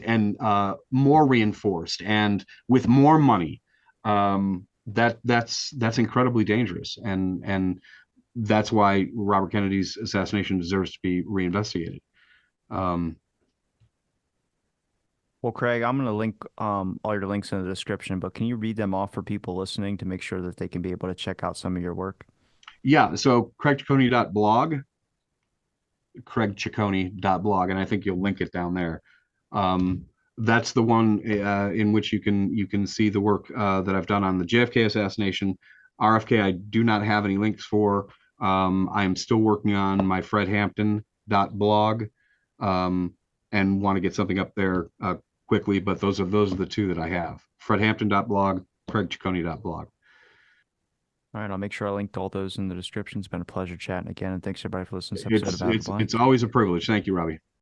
Speaker 2: more reinforced and with more money. That's incredibly dangerous, and that's why Robert Kennedy's assassination deserves to be reinvestigated. Um,
Speaker 1: Well, Craig, I'm going to link all your links in the description, but can you read them off for people listening to make sure that they can be able to check out some of your work?
Speaker 2: yeah, so craigciccone.blog, and I think you'll link it down there. Um, that's the one in which you can see the work that I've done on the JFK assassination. RFK, I do not have any links for. I'm still working on my fredhampton.blog, um, and want to get something up there quickly. But those are the two that I have: fredhampton.blog, craigciccone.blog.
Speaker 1: All right, I'll make sure I link to all those in the description. It's been a pleasure chatting again, and thanks everybody for listening to this episode
Speaker 2: It's
Speaker 1: of Out of the
Speaker 2: it's
Speaker 1: Blank.
Speaker 2: always a privilege. Thank you, Robbie.